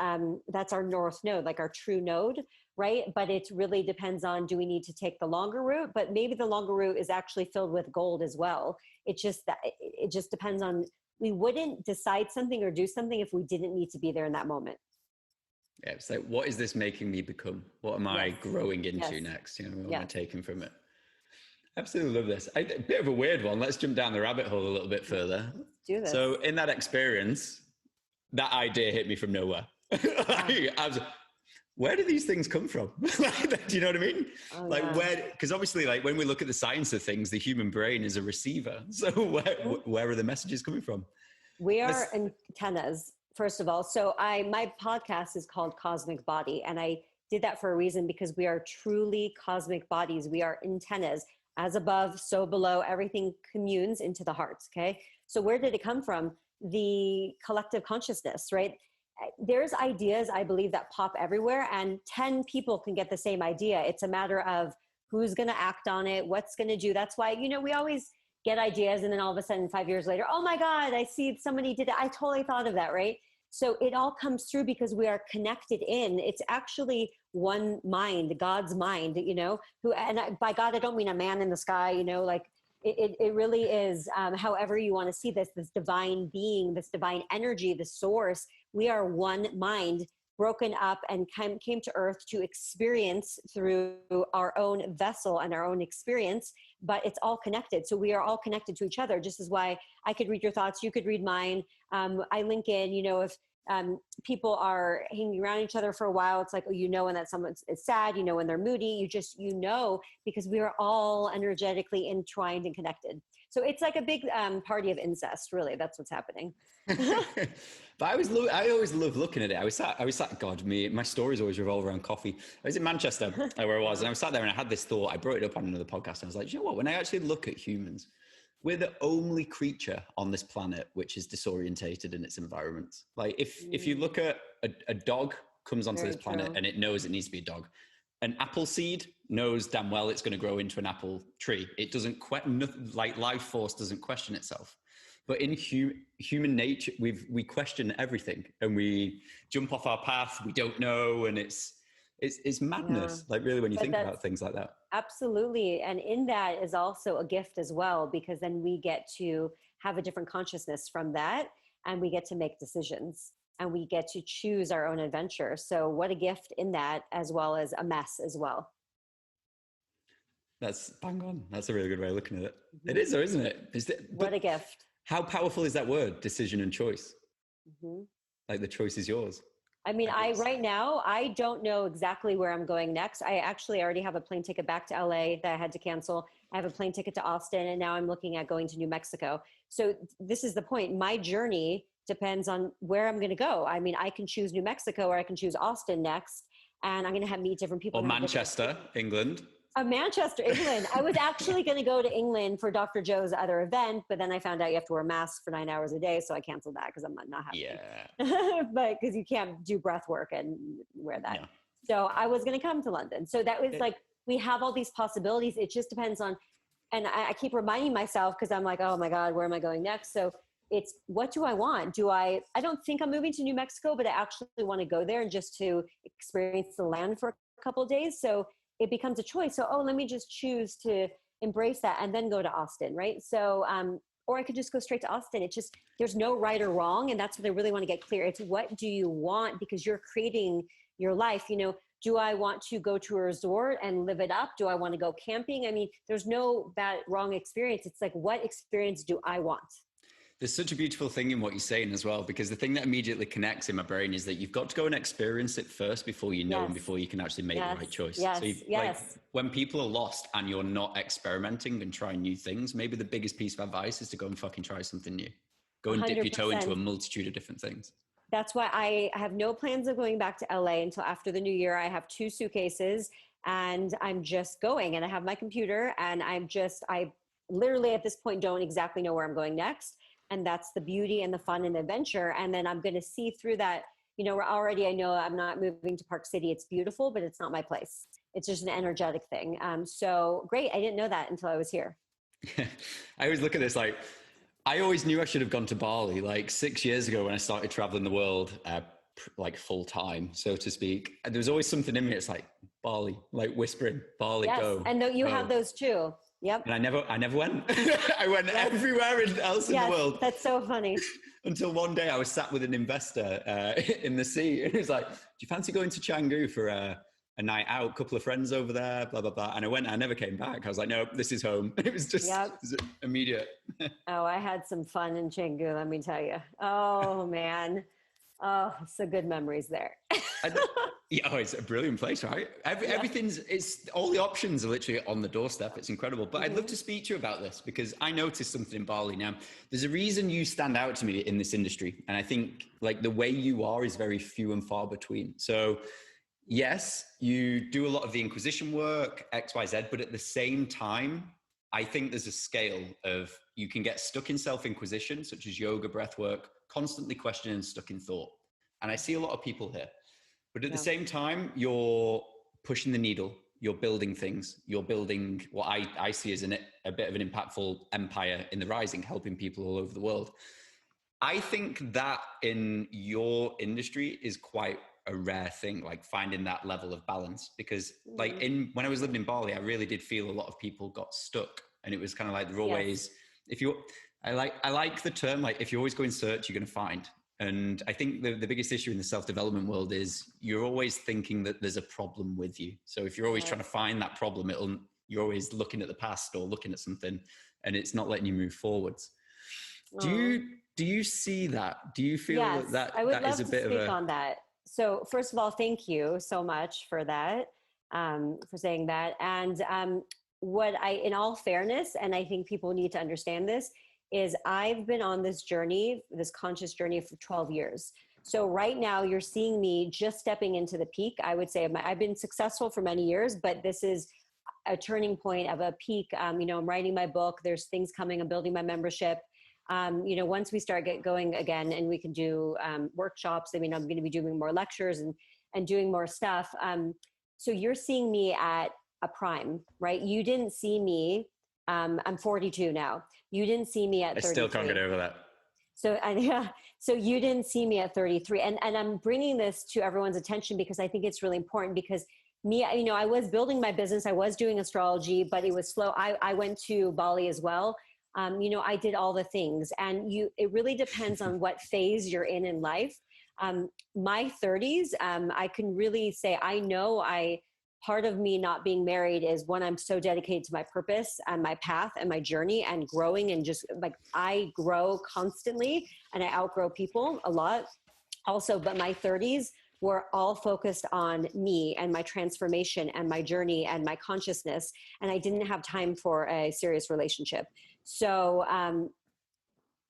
S2: that's our north node, like our true node, right? But it really depends on, do we need to take the longer route? But maybe the longer route is actually filled with gold as well. It just depends on, we wouldn't decide something or do something if we didn't need to be there in that moment.
S1: Yeah, it's like, what is this making me become? What am I growing into next? You know, what am I taking from it? Absolutely love this. A bit of a weird one. Let's jump down the rabbit hole a little bit further.
S2: Let's do this.
S1: So in that experience, that idea hit me from nowhere. Where do these things come from? Do you know what I mean? Where, because obviously like when we look at the science of things, the human brain is a receiver. So where are the messages coming from?
S2: We are antennas, first of all. So my podcast is called Cosmic Body, and I did that for a reason because we are truly cosmic bodies. We are antennas. As above, so below, everything communes into the heart, okay? So where did it come from? The collective consciousness, right? There's ideas, I believe, that pop everywhere, and 10 people can get the same idea. It's a matter of who's going to act on it, what's going to do. That's why, you know, we always get ideas, and then all of a sudden 5 years later, oh my God, I see somebody did it. I totally thought of that, right? So it all comes through because we are connected in. It's actually one mind, God's mind, you know, by God, I don't mean a man in the sky, you know, like it really is, however you want to see this divine being, this divine energy, the source. We are one mind broken up and came to earth to experience through our own vessel and our own experience, but it's all connected. So we are all connected to each other, just as why I could read your thoughts, you could read mine. I link in, you know, if people are hanging around each other for a while, it's like, oh, you know, when that someone is sad, you know, when they're moody, you know, because we are all energetically entwined and connected. So it's like a big party of incest, really. That's what's happening.
S1: But I always love looking at it. I was sat, God, my stories always revolve around coffee. I was in Manchester where I was, and I was sat there and I had this thought. I brought it up on another podcast. And I was like, you know what? When I actually look at humans, we're the only creature on this planet which is disorientated in its environment. Like if you look at a dog comes onto this planet and it knows it needs to be a dog. An apple seed knows damn well it's going to grow into an apple tree. It doesn't like life force doesn't question itself. But in human nature, we question everything and we jump off our path. We don't know, and it's madness. Like really, when you think about things like that.
S2: Absolutely, and in that is also a gift as well, because then we get to have a different consciousness from that, and we get to make decisions, and we get to choose our own adventure. So, what a gift in that, as well as a mess as well.
S1: That's bang on. That's a really good way of looking at it. Mm-hmm. It is, though, isn't it?
S2: What a gift.
S1: How powerful is that word, decision and choice? Mm-hmm. Like the choice is yours.
S2: I mean, right now, I don't know exactly where I'm going next. I actually already have a plane ticket back to LA that I had to cancel. I have a plane ticket to Austin, and now I'm looking at going to New Mexico. So this is the point. My journey depends on where I'm going to go. I mean, I can choose New Mexico or I can choose Austin next, and I'm going to meet different people.
S1: Or Manchester, England.
S2: Manchester, England. I was actually going to go to England for Dr. Joe's other event, but then I found out you have to wear masks for 9 hours a day, so I canceled that because I'm not happy.
S1: Yeah.
S2: But because you can't do breath work and wear that. Yeah. So I was going to come to London. So that was like, we have all these possibilities. It just depends on, and I keep reminding myself because I'm like, oh my God, where am I going next? So it's, what do I want? I don't think I'm moving to New Mexico, but I actually want to go there and just to experience the land for a couple of days. So it becomes a choice. So, let me just choose to embrace that and then go to Austin, right? So, or I could just go straight to Austin. It's just, there's no right or wrong. And that's what I really want to get clear. It's what do you want? Because you're creating your life. You know, do I want to go to a resort and live it up? Do I want to go camping? I mean, there's no bad, wrong experience. It's like, what experience do I want?
S1: There's such a beautiful thing in what you're saying as well, because the thing that immediately connects in my brain is that you've got to go and experience it first before you know and before you can actually make the right choice.
S2: Yes.
S1: So like, when people are lost and you're not experimenting and trying new things, maybe the biggest piece of advice is to go and fucking try something new. Go and 100%. Dip your toe into a multitude of different things.
S2: That's why I have no plans of going back to LA until after the new year. I have 2 suitcases and I'm just going, and I have my computer, and I literally at this point don't exactly know where I'm going next. And that's the beauty and the fun and adventure. And then I'm going to see through that, I know I'm not moving to Park City. It's beautiful, but it's not my place. It's just an energetic thing. So great. I didn't know that until I was here.
S1: I always look at this like, I always knew I should have gone to Bali like 6 years ago when I started traveling the world, like full time, so to speak. And there was always something in me. It's like Bali, like whispering, Bali,
S2: yes.
S1: go.
S2: And you
S1: go.
S2: have those too. Yep.
S1: And I never went. I went everywhere else in the world.
S2: That's so funny.
S1: Until one day I was sat with an investor in the sea, and he was like, "Do you fancy going to Canggu for a night out? Couple of friends over there, blah blah blah." And I went. I never came back. I was like, "No, this is home." It was just it was immediate.
S2: Oh, I had some fun in Canggu. Let me tell you. Oh man. Oh, so good memories there.
S1: It's a brilliant place, right? Everything's, it's all the options are literally on the doorstep. It's incredible. But I'd love to speak to you about this because I noticed something in Bali. Now, there's a reason you stand out to me in this industry. And I think like the way you are is very few and far between. So yes, you do a lot of the inquisition work, X, Y, Z, but at the same time, I think there's a scale of you can get stuck in self-inquisition, such as yoga, breath work, constantly questioning, stuck in thought. And I see a lot of people here. But at the same time, you're pushing the needle, you're building things, you're building what I see as a bit of an impactful empire in the rising, helping people all over the world. I think that in your industry is quite a rare thing, like finding that level of balance, because like when I was living in Bali, I really did feel a lot of people got stuck, and it was kind of like they're always, I like the term, like if you always go in search, you're going to find. And I think the biggest issue in the self-development world is you're always thinking that there's a problem with you. So if you're always trying to find that problem, you're always looking at the past or looking at something, and it's not letting you move forwards. Do you see that? Do you feel that
S2: I would
S1: that
S2: love
S1: is a
S2: to
S1: bit
S2: speak
S1: of a...
S2: on that. So first of all, thank you so much for that, for saying that. And in all fairness, and I think people need to understand this, is I've been on this journey, this conscious journey for 12 years. So right now you're seeing me just stepping into the peak. I would say I've been successful for many years, but this is a turning point of a peak. I'm writing my book. There's things coming. I'm building my membership. Once we start going again and we can do workshops, I'm going to be doing more lectures and doing more stuff. So you're seeing me at a prime, right? You didn't see me. I'm 42 now. You didn't see me at 33. I
S1: still can't get over that.
S2: So you didn't see me at 33. And I'm bringing this to everyone's attention because I think it's really important because I was building my business. I was doing astrology, but it was slow. I went to Bali as well. I did all the things, and it really depends on what phase you're in life. My 30s, I can really say, part of me not being married is when I'm so dedicated to my purpose and my path and my journey and growing, and just like I grow constantly and I outgrow people a lot also, but my 30s were all focused on me and my transformation and my journey and my consciousness. And I didn't have time for a serious relationship. So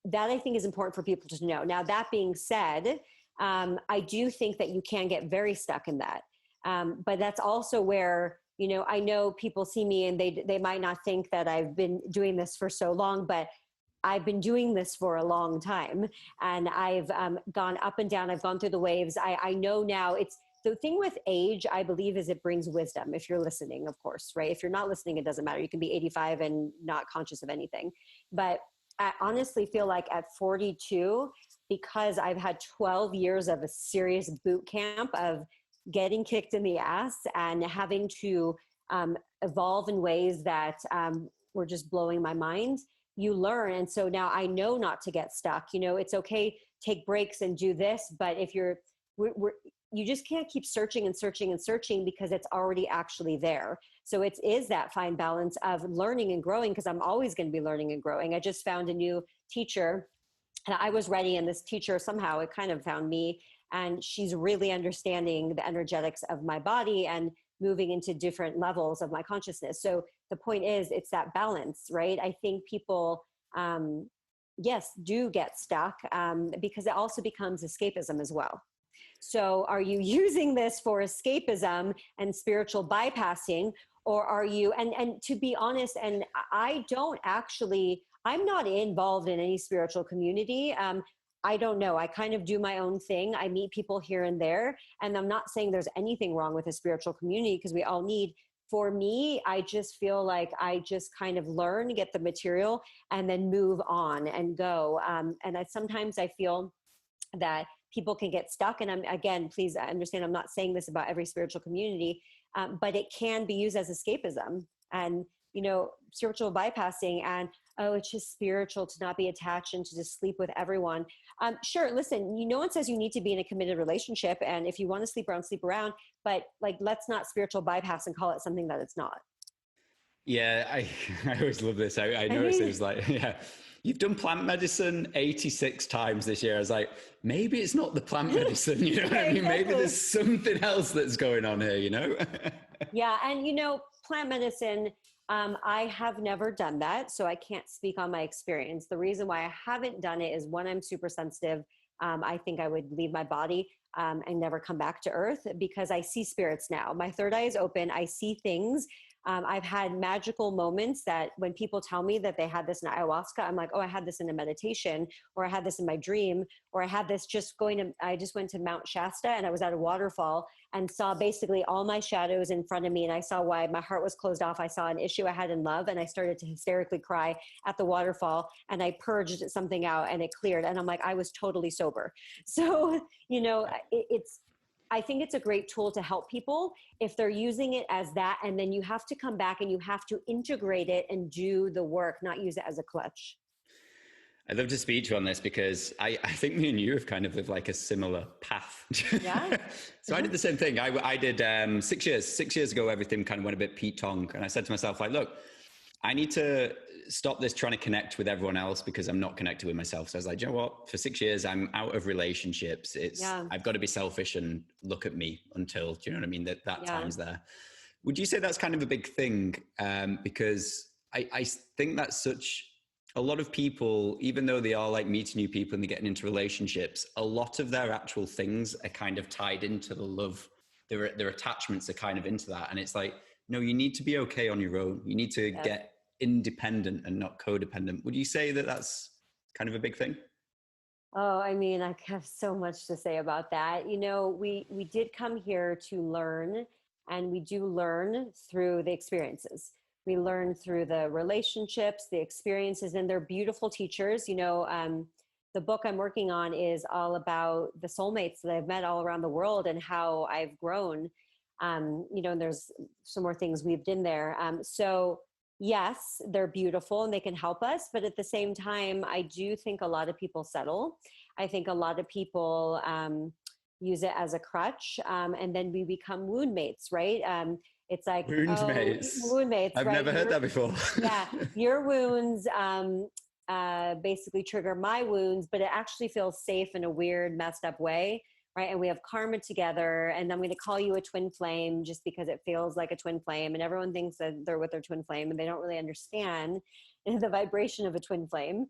S2: that I think is important for people to know. Now, that being said, I do think that you can get very stuck in that. But that's also where, I know people see me and they might not think that I've been doing this for so long, but I've been doing this for a long time, and I've gone up and down. I've gone through the waves. I know now it's the thing with age, I believe, is it brings wisdom. If you're listening, of course, right? If you're not listening, it doesn't matter. You can be 85 and not conscious of anything. But I honestly feel like at 42, because I've had 12 years of a serious boot camp of getting kicked in the ass and having to evolve in ways that were just blowing my mind, you learn. And so now I know not to get stuck. It's okay, take breaks and do this, but if you just can't keep searching and searching and searching because it's already actually there. So it is that fine balance of learning and growing, because I'm always going to be learning and growing. I just found a new teacher and I was ready, and this teacher somehow it kind of found me, and she's really understanding the energetics of my body and moving into different levels of my consciousness. So the point is, it's that balance, right? I think people, yes, do get stuck because it also becomes escapism as well. So are you using this for escapism and spiritual bypassing, or are you, and to be honest, and I don't actually, I'm not involved in any spiritual community. I don't know. I kind of do my own thing. I meet people here and there. And I'm not saying there's anything wrong with a spiritual community, because we all need. For me, I just feel like I just kind of learn, get the material, and then move on and go. Sometimes I feel that people can get stuck. And again, please understand, I'm not saying this about every spiritual community, but it can be used as escapism and, spiritual bypassing and, oh, it's just spiritual to not be attached and to just sleep with everyone. Sure. Listen, no one says you need to be in a committed relationship. And if you want to sleep around, but let's not spiritual bypass and call it something that it's not.
S1: Yeah, I always love this. I noticed it was like, yeah, you've done plant medicine 86 times this year. I was like, maybe it's not the plant medicine, you know what I mean? Maybe there's something else that's going on here,
S2: Yeah. And, plant medicine, I have never done that, so I can't speak on my experience. The reason why I haven't done it is, one, I'm super sensitive. I think I would leave my body and never come back to earth, because I see spirits now. My third eye is open. I see things. I've had magical moments that when people tell me that they had this in ayahuasca, I'm like, oh, I had this in a meditation, or I had this in my dream, or I had this I just went to Mount Shasta and I was at a waterfall and saw basically all my shadows in front of me. And I saw why my heart was closed off. I saw an issue I had in love, and I started to hysterically cry at the waterfall, and I purged something out and it cleared. And I'm like, I was totally sober. So, I think it's a great tool to help people if they're using it as that. And then you have to come back and you have to integrate it and do the work, not use it as a clutch.
S1: I'd love to speak to you on this, because I think me and you have kind of lived like a similar path.
S2: Yeah.
S1: So I did the same thing. I did 6 years. 6 years ago, everything kind of went a bit Pete Tong. And I said to myself, like, look, I need to stop this trying to connect with everyone else, because I'm not connected with myself. So I was like, you know what? For 6 years, I'm out of relationships. I've got to be selfish and look at me until, do you know what I mean? That time's there. Would you say that's kind of a big thing? Because I think that's a lot of people, even though they are like meeting new people and they're getting into relationships, a lot of their actual things are kind of tied into the love. Their attachments are kind of into that. And it's like, no, you need to be okay on your own. You need to get independent and not codependent. Would you say that that's kind of a big thing?
S2: Oh, I mean, I have so much to say about that. We did come here to learn, and we do learn through the experiences. We learn through the relationships, the experiences, and they're beautiful teachers. The book I'm working on is all about the soulmates that I've met all around the world and how I've grown. And there's some more things weaved in there. So yes, they're beautiful and they can help us. But at the same time, I do think a lot of people settle. I think a lot of people use it as a crutch. And then we become wound mates, right? It's like
S1: wound mates.
S2: Wound mates.
S1: I've never heard that before.
S2: Yeah, your wounds basically trigger my wounds, but it actually feels safe in a weird, messed up way, right? And we have karma together, and I'm going to call you a twin flame just because it feels like a twin flame, and everyone thinks that they're with their twin flame, and they don't really understand the vibration of a twin flame.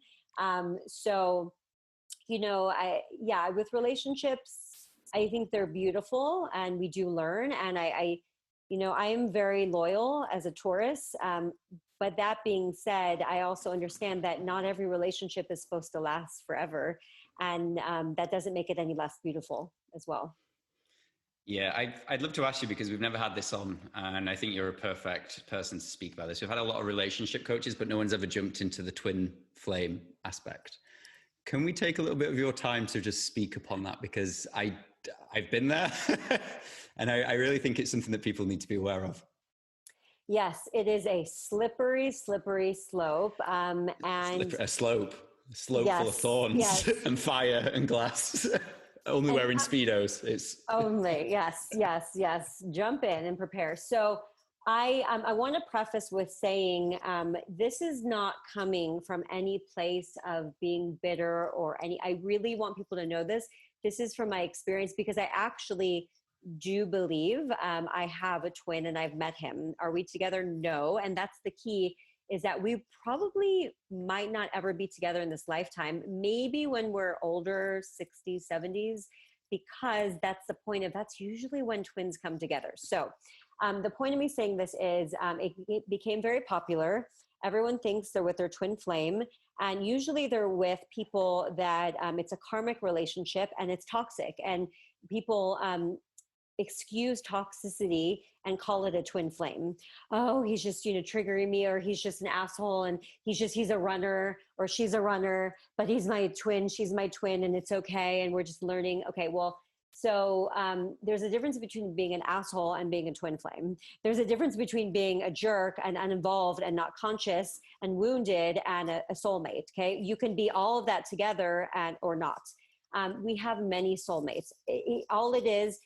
S2: With relationships, I think they're beautiful, and we do learn, and I am very loyal as a Taurus. But that being said, I also understand that not every relationship is supposed to last forever. And that doesn't make it any less beautiful as well.
S1: Yeah, I'd love to ask you, because we've never had this on, and I think you're a perfect person to speak about this. We've had a lot of relationship coaches, but no one's ever jumped into the twin flame aspect. Can we take a little bit of your time to just speak upon that? Because I've been there, and I really think it's something that people need to be aware of.
S2: Yes, it is a slippery slope. And
S1: a slope
S2: yes,
S1: full of thorns and fire and glass. Only wearing Speedos. It's
S2: only, yes. Jump in and prepare. So I want to preface with saying this is not coming from any place of being bitter or I really want people to know this. This is from my experience, because I actually do believe I have a twin and I've met him. Are we together? No. And that's the key, is that we probably might not ever be together in this lifetime. Maybe when we're older, 60s, 70s, because that's usually when twins come together. So the point of me saying this is it became very popular. Everyone thinks they're with their twin flame, and usually they're with people that it's a karmic relationship and it's toxic, and people excuse toxicity and call it a twin flame. Oh, he's just, triggering me, or he's just an asshole, and he's a runner, or she's a runner, but he's my twin, she's my twin, and it's okay. And we're just learning, okay, well, so there's a difference between being an asshole and being a twin flame. There's a difference between being a jerk and uninvolved and not conscious and wounded and a soulmate. Okay. You can be all of that together or not. We have many soulmates. All it is,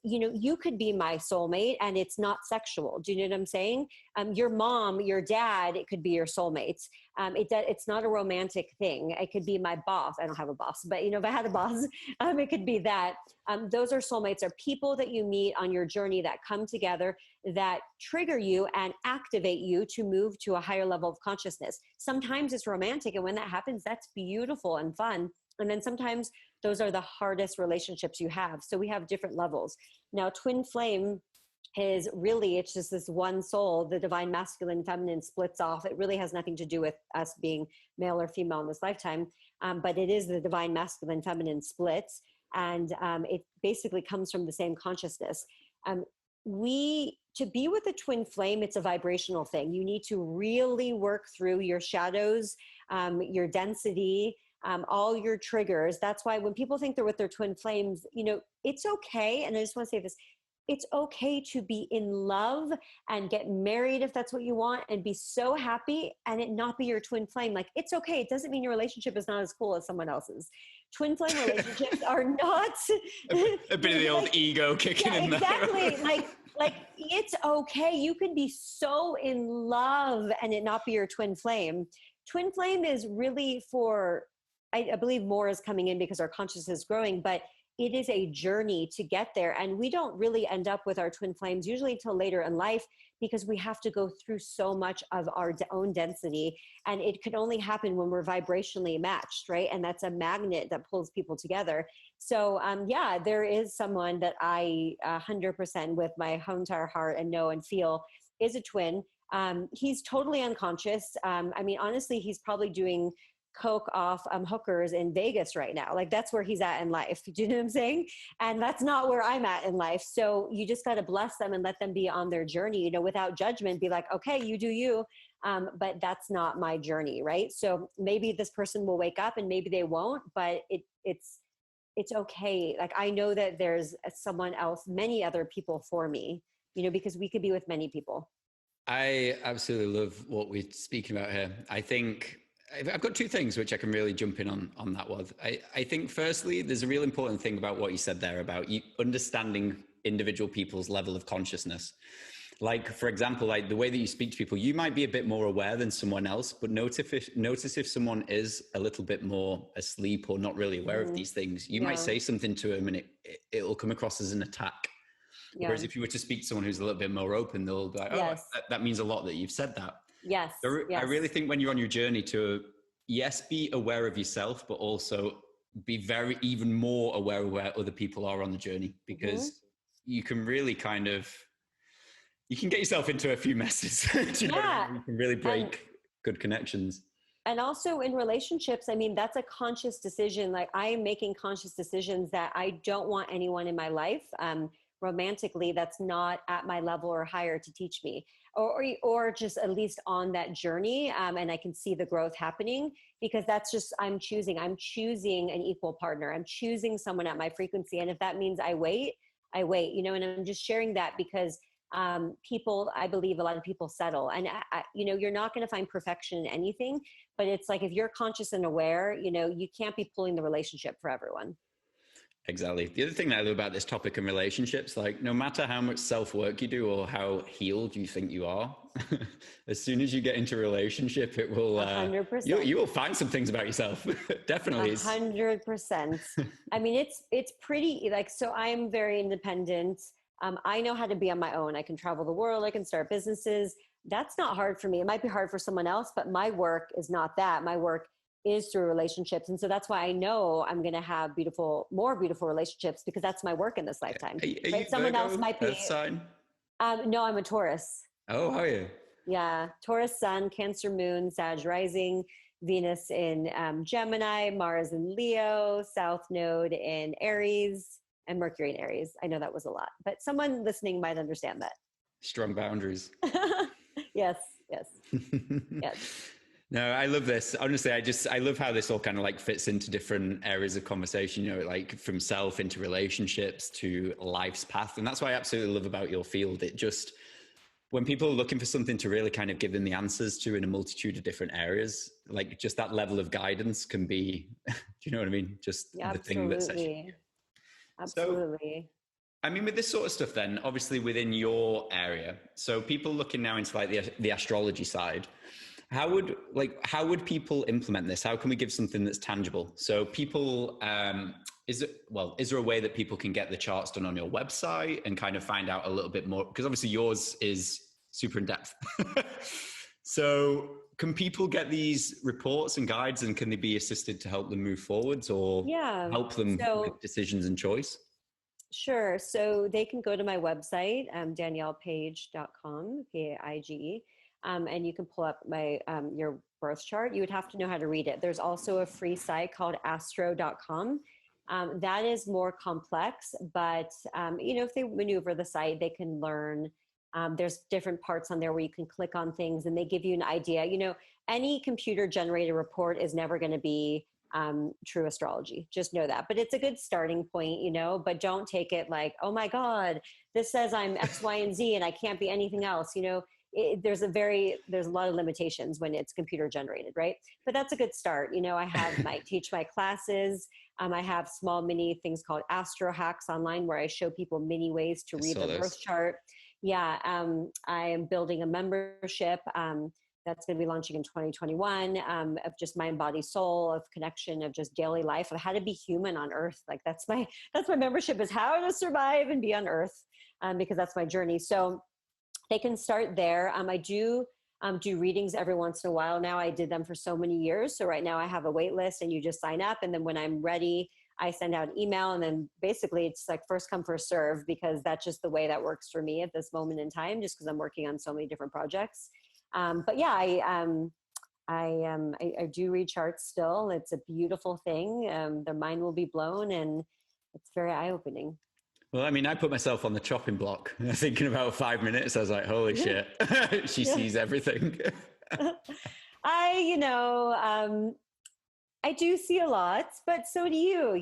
S2: you could be my soulmate and it's not sexual. Do you know what I'm saying? Your mom, your dad, it could be your soulmates. It's not a romantic thing. It could be my boss. I don't have a boss, but if I had a boss, it could be that. Those are soulmates, are people that you meet on your journey that come together, that trigger you and activate you to move to a higher level of consciousness. Sometimes it's romantic, and when that happens, that's beautiful and fun. And then sometimes those are the hardest relationships you have. So we have different levels. Now, twin flame is really, it's just this one soul. The divine masculine, feminine splits off. It really has nothing to do with us being male or female in this lifetime, but it is the divine masculine, feminine splits. And it basically comes from the same consciousness. To be with a twin flame, it's a vibrational thing. You need to really work through your shadows, your density, all your triggers. That's why when people think they're with their twin flames, it's okay. And I just want to say this, it's okay to be in love and get married if that's what you want, and be so happy and it not be your twin flame. Like, it's okay. It doesn't mean your relationship is not as cool as someone else's. Twin flame relationships are not
S1: a bit of the old ego kicking in there.
S2: Exactly. like it's okay. You can be so in love and it not be your twin flame. Twin flame is really for, I believe more is coming in because our consciousness is growing, but it is a journey to get there. And we don't really end up with our twin flames usually till later in life, because we have to go through so much of our own density. And it could only happen when we're vibrationally matched, right? And that's a magnet that pulls people together. So there is someone that I 100% with my whole entire heart and know and feel is a twin. He's totally unconscious. Honestly, he's probably doing coke off hookers in Vegas right now. Like, that's where he's at in life. Do you know what I'm saying? And that's not where I'm at in life. So you just got to bless them and let them be on their journey, without judgment. Be like, okay, you do you. But that's not my journey, right? So maybe this person will wake up and maybe they won't, but it's okay. Like, I know that there's someone else, many other people for me, because we could be with many people.
S1: I absolutely love what we're speaking about here. I think I've got two things which I can really jump in on that one. I think firstly, there's a real important thing about what you said there about you understanding individual people's level of consciousness. Like, for example, like the way that you speak to people, you might be a bit more aware than someone else, but notice if someone is a little bit more asleep or not really aware of these things. You might say something to them and it'll come across as an attack. Yeah. Whereas if you were to speak to someone who's a little bit more open, they'll be like, oh, that means a lot that you've said that.
S2: Yes.
S1: So I really think when you're on your journey to, be aware of yourself, but also be very, even more aware of where other people are on the journey, because you can really you can get yourself into a few messes. You can really break good connections.
S2: And also in relationships, that's a conscious decision. Like, I am making conscious decisions that I don't want anyone in my life, romantically, that's not at my level or higher to teach me, or just at least on that journey. And I can see the growth happening, because that's just, I'm choosing an equal partner. I'm choosing someone at my frequency. And if that means I wait, and I'm just sharing that because I believe a lot of people settle, and you're not going to find perfection in anything, but it's like, if you're conscious and aware, you can't be pulling the relationship for everyone.
S1: Exactly. The other thing that I love about this topic in relationships, like, no matter how much self-work you do or how healed you think you are, as soon as you get into a relationship, it will, 100%. You will find some things about yourself. Definitely.
S2: 100%. It's pretty, like, so I'm very independent. I know how to be on my own. I can travel the world. I can start businesses. That's not hard for me. It might be hard for someone else, but my work is not that. My work is through relationships. And so that's why I know I'm going to have more beautiful relationships, because that's my work in this lifetime.
S1: Are
S2: right?
S1: you
S2: Someone
S1: Virgo,
S2: else might be.
S1: Earth sign?
S2: No, I'm a Taurus.
S1: Oh, how are you?
S2: Yeah. Taurus sun, Cancer moon, Sag rising, Venus in Gemini, Mars in Leo, South node in Aries, and Mercury in Aries. I know that was a lot, but someone listening might understand that.
S1: Strong boundaries.
S2: Yes, yes, yes.
S1: No, I love this. Honestly, I love how this all kind of like fits into different areas of conversation, you know, like from self into relationships to life's path. And that's what I absolutely love about your field. It just, when people are looking for something to really kind of give them the answers to in a multitude of different areas, like just that level of guidance can be, do you know what I mean? Just the thing that sets you.
S2: Absolutely.
S1: I mean, with this sort of stuff then, obviously within your area, so people looking now into like the astrology side, how would people implement this? How can we give something that's tangible? So people, is there a way that people can get the charts done on your website and kind of find out a little bit more? Because obviously yours is super in depth. So can people get these reports and guides, and can they be assisted to help them move forwards or help them with decisions and choice?
S2: Sure. So they can go to my website, DaniellePaige.com, Paige, and you can pull up my your birth chart. You would have to know how to read it. There's also a free site called astro.com. That is more complex, but if they maneuver the site, they can learn. There's different parts on there where you can click on things and they give you an idea. Any computer generated report is never going to be true astrology. Just know that. But it's a good starting point, but don't take it like, oh my God, this says I'm X, Y, and Z and I can't be anything else. There's a lot of limitations when it's computer generated, right? But that's a good start. I teach my classes. I have small mini things called Astro Hacks online where I show people mini ways to read the birth chart. Yeah. I am building a membership that's going to be launching in 2021 of just mind, body, soul, of connection, of just daily life, of how to be human on earth. Like that's my membership, is how to survive and be on earth, because that's my journey. So they can start there. I do readings every once in a while now. I did them for so many years. So right now I have a wait list and you just sign up. And then when I'm ready, I send out an email, and then basically it's like first come, first serve, because that's just the way that works for me at this moment in time, just because I'm working on so many different projects. But yeah, I do read charts still. It's a beautiful thing. Their mind will be blown, and it's very eye-opening.
S1: Well, I mean, I put myself on the chopping block thinking about 5 minutes. I was like, holy shit, she sees everything.
S2: I do see a lot, but so do you,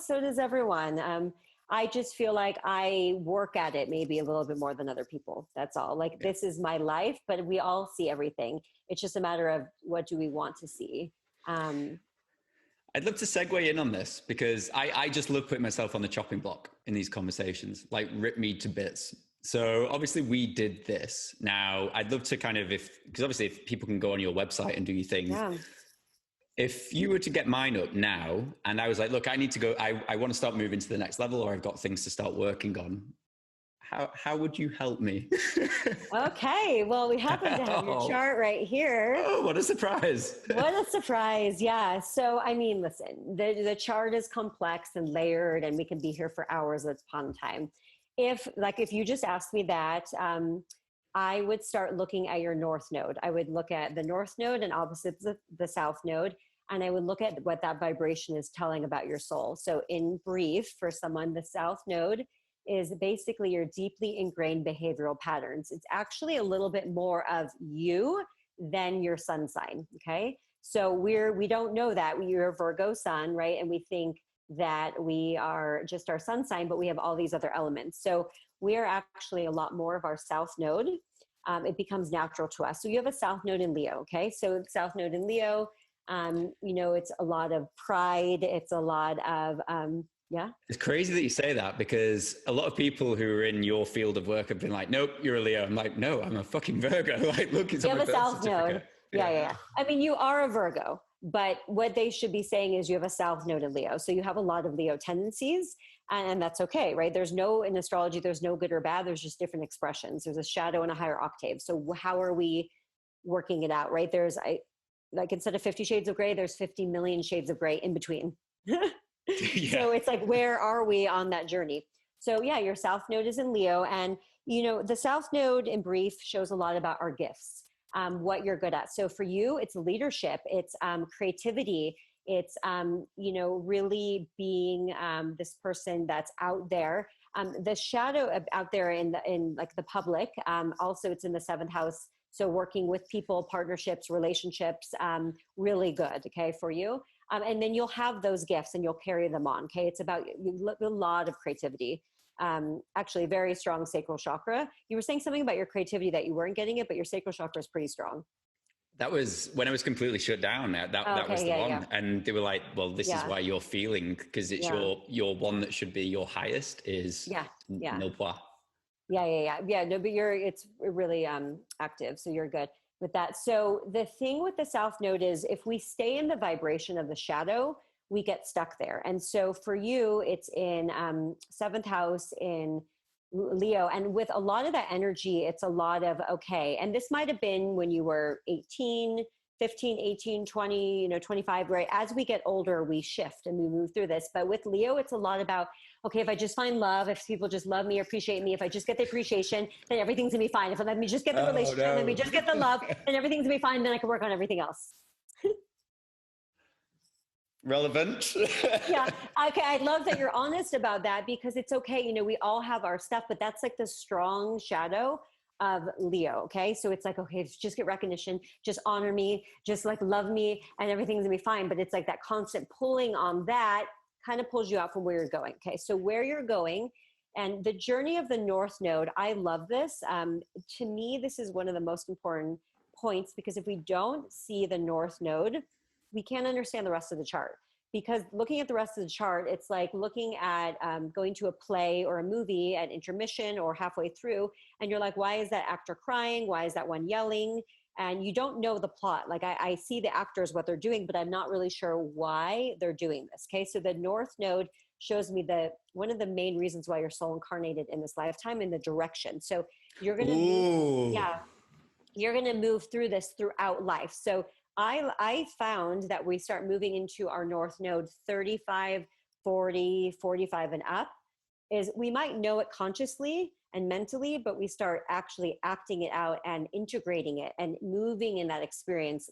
S2: so does everyone. I just feel like I work at it maybe a little bit more than other people. That's all. Like, this is my life, but we all see everything. It's just a matter of what do we want to see.
S1: I'd love to segue in on this, because I just love putting myself on the chopping block in these conversations, like rip me to bits. So obviously we did this. Now I'd love to because obviously if people can go on your website and do your things, if you were to get mine up now and I was like, look, I need to go, I want to start moving to the next level, or I've got things to start working on, how would you help me?
S2: Okay, well, we happen to have your chart right here.
S1: Oh, what a surprise.
S2: What a surprise. Yeah. So, I mean, listen, the chart is complex and layered, and we can be here for hours upon time. If you just asked me that, I would start looking at your north node. I would look at the north node and opposite the south node, and I would look at what that vibration is telling about your soul. So in brief, for someone, the south node is basically your deeply ingrained behavioral patterns. It's actually a little bit more of you than your sun sign, okay? So we don't know that. You're a Virgo sun, right? And we think that we are just our sun sign, but we have all these other elements. So we are actually a lot more of our south node. It becomes natural to us. So you have a south node in Leo, okay? So south node in Leo, it's a lot of pride. It's a lot of, yeah.
S1: It's crazy that you say that, because a lot of people who are in your field of work have been like, nope, you're a Leo. I'm like, no, I'm a fucking Virgo. Like, look, it's on my birth certificate. You have a south node.
S2: Yeah. I mean, you are a Virgo, but what they should be saying is you have a south node in Leo. So you have a lot of Leo tendencies, and that's okay, right? In astrology, there's no good or bad. There's just different expressions. There's a shadow and a higher octave. So how are we working it out, right? like instead of 50 shades of gray, there's 50 million shades of gray in between.
S1: Yeah.
S2: So it's like, where are we on that journey? So yeah, your South Node is in Leo. And, you know, the South Node in brief shows a lot about our gifts, what you're good at. So for you, it's leadership, it's creativity, it's, you know, really being this person that's out there. The shadow out there in like the public, also it's in the seventh house. So working with people, partnerships, relationships, really good, okay, for you. And then you'll have those gifts and you'll carry them on, okay? It's about a lot of creativity. Actually, very strong sacral chakra. You were saying something about your creativity that you weren't getting it, but your sacral chakra is pretty strong.
S1: That was when I was completely shut down. That was the one. Yeah. And they were like, well, this is why you're feeling, because it's your one that should be your highest is nil point.
S2: Yeah. No, but it's really active. So you're good with that. So the thing with the South Node is if we stay in the vibration of the shadow, we get stuck there. And so for you, it's in seventh house in Leo. And with a lot of that energy, it's a lot of, okay. And this might've been when you were 18, 15, 18, 20, you know, 25, right? As we get older, we shift and we move through this. But with Leo, it's a lot about, okay, if I just find love, if people just love me, appreciate me, if I just get the appreciation, then everything's gonna be fine. If I let me just get the relationship, let me just get the love, then everything's gonna be fine. Then I can work on everything else.
S1: Relevant.
S2: Yeah. Okay. I love that you're honest about that, because it's okay. You know, we all have our stuff, but that's like the strong shadow of Leo. Okay. So it's like, okay, just get recognition, just honor me, just like love me, and everything's gonna be fine. But it's like that constant pulling on that kind of pulls you out from where you're going. Okay. So where you're going and the journey of the North Node, I love this. To me, this is one of the most important points, because if we don't see the North Node, we can't understand the rest of the chart. Because looking at the rest of the chart, it's like looking at going to a play or a movie at intermission or halfway through, and you're like, why is that actor crying? Why is that one yelling? And you don't know the plot. Like I see the actors, what they're doing, but I'm not really sure why they're doing this. Okay, so the North Node shows me one of the main reasons why you're soul incarnated in this lifetime, in the direction. So you're gonna you're gonna move through this throughout life. So I found that we start moving into our North Node 35, 40, 45 and up, is we might know it consciously and mentally, but we start actually acting it out and integrating it and moving in that experience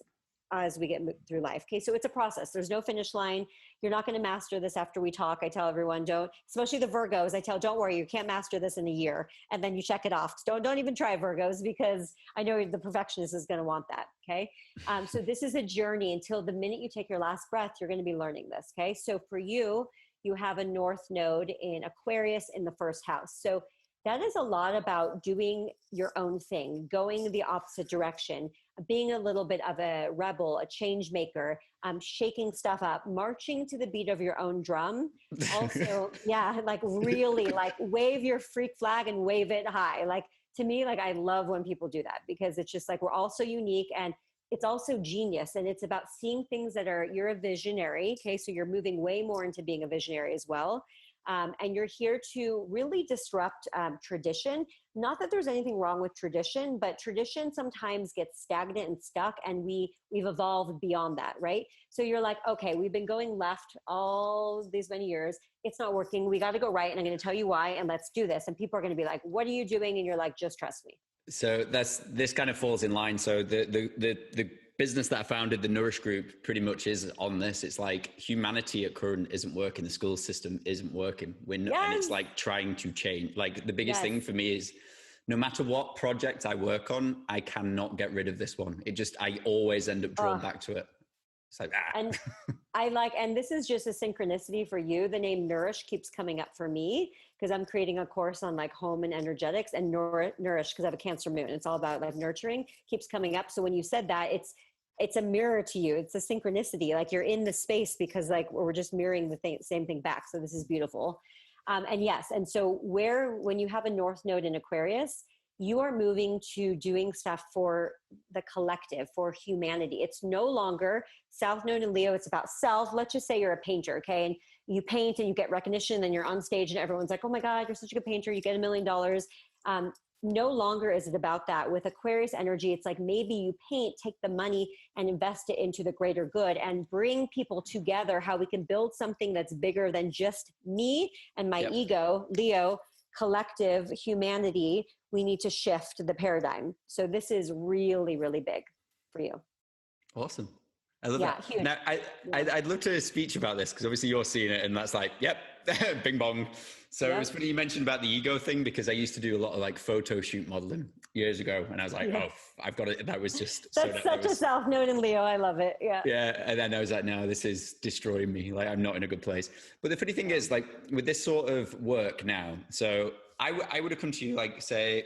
S2: as we get through life. Okay, so it's a process. There's no finish line. You're not going to master this after we talk. I tell everyone, don't, especially the Virgos, don't worry, you can't master this in a year. And then you check it off. Don't even try Virgos, because I know the perfectionist is going to want that. Okay. So this is a journey until the minute you take your last breath, you're going to be learning this. Okay. So for you, you have a North Node in Aquarius in the first house. So that is a lot about doing your own thing, going the opposite direction, being a little bit of a rebel, a change maker, shaking stuff up, marching to the beat of your own drum. Also, like really like wave your freak flag and wave it high. Like to me, like I love when people do that, because it's just like, we're all so unique, and it's also genius. And it's about seeing things you're a visionary. Okay. So you're moving way more into being a visionary as well. And you're here to really disrupt tradition. Not that there's anything wrong with tradition, but tradition sometimes gets stagnant and stuck, and we've evolved beyond that, right? So you're like, okay, we've been going left all these many years. It's not working. We got to go right. And I'm going to tell you why, and let's do this. And people are going to be like, what are you doing? And you're like, just trust me.
S1: So this kind of falls in line. So the business that I founded, the Nourish Group, pretty much is on this. It's like humanity at current isn't working. The school system isn't working. And it's like trying to change. Like the biggest thing for me is, no matter what project I work on, I cannot get rid of this one. I always end up drawn back to it. It's like,
S2: And and this is just a synchronicity for you. The name Nourish keeps coming up for me, because I'm creating a course on like home and energetics, and Nourish, because I have a Cancer moon. It's all about like nurturing, keeps coming up. So when you said that, it's a mirror to you. It's a synchronicity. Like you're in the space, because like we're just mirroring the same thing back. So this is beautiful. And so when you have a North Node in Aquarius, you are moving to doing stuff for the collective, for humanity. It's no longer South Node in Leo. It's about self. Let's just say you're a painter, okay? And you paint and you get recognition, and you're on stage and everyone's like, oh my God, you're such a good painter. You get $1 million. no longer is it about that. With Aquarius energy, it's like maybe you paint, take the money and invest it into the greater good and bring people together, how we can build something that's bigger than just me and my ego, Leo, collective humanity. We need to shift the paradigm. So this is really, really big for you.
S1: Awesome. I love that.
S2: Huge.
S1: Now, I'd love to speak about this because obviously you're seeing it and that's like, yep, bing bong. So it was funny you mentioned about the ego thing because I used to do a lot of like photo shoot modeling years ago and I was like, oh, I've got it. That was just
S2: that's such a South Node in Leo. I love it.
S1: Yeah. And then I was like, no, this is destroying me. Like I'm not in a good place. But the funny thing is like with this sort of work now, so I would have come to you like say,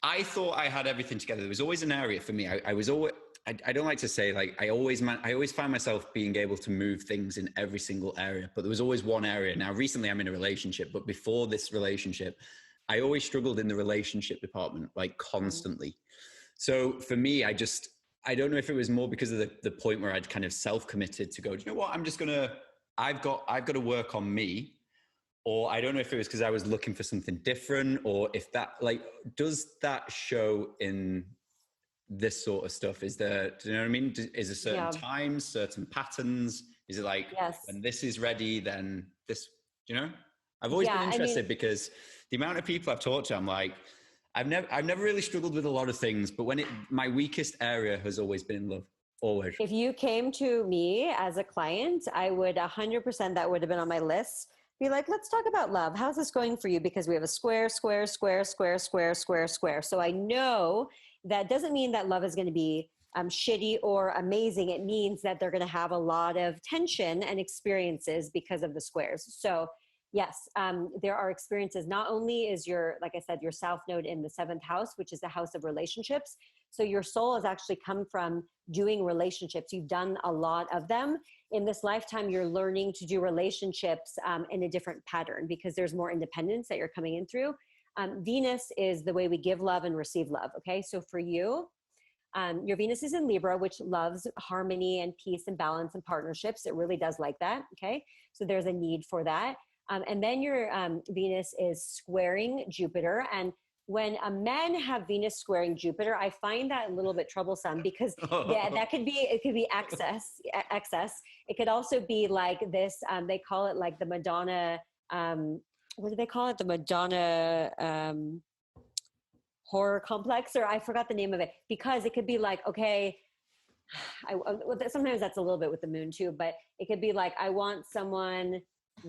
S1: I thought I had everything together. There was always an area for me. I was always, I don't like to say like, I always find myself being able to move things in every single area, but there was always one area. Now, recently I'm in a relationship, but before this relationship, I always struggled in the relationship department, like constantly. So for me, I don't know if it was more because of the point where I'd kind of self-committed to go, do you know what? I've got to work on me. Or I don't know if it was because I was looking for something different or if that like, does that show in this sort of stuff? Is there, do you know what I mean? Is there certain times, certain patterns? Is it like when this is ready, then this, you know? I've always been interested because the amount of people I've talked to, I'm like, I've never really struggled with a lot of things, but my weakest area has always been in love. Always.
S2: If you came to me as a client, I would 100%, that would have been on my list. Be like, let's talk about love. How's this going for you? Because we have a square, square, square, square, square, square, square. So I know that doesn't mean that love is going to be shitty or amazing. It means that they're going to have a lot of tension and experiences because of the squares. So yes, there are experiences. Not only is like I said, your South Node in the 7th house, which is the house of relationships. So your soul has actually come from doing relationships. You've done a lot of them. In this lifetime, you're learning to do relationships in a different pattern because there's more independence that you're coming in through. Venus is the way we give love and receive love. Okay. So for you, your Venus is in Libra, which loves harmony and peace and balance and partnerships. It really does like that. Okay. So there's a need for that. And then your Venus is squaring Jupiter. And when a men have Venus squaring Jupiter, I find that a little bit troublesome because it could be excess. It could also be like this, they call it like the Madonna, what do they call it? The Madonna horror complex, or I forgot the name of it, because it could be like, okay, sometimes that's a little bit with the moon too, but it could be like, I want someone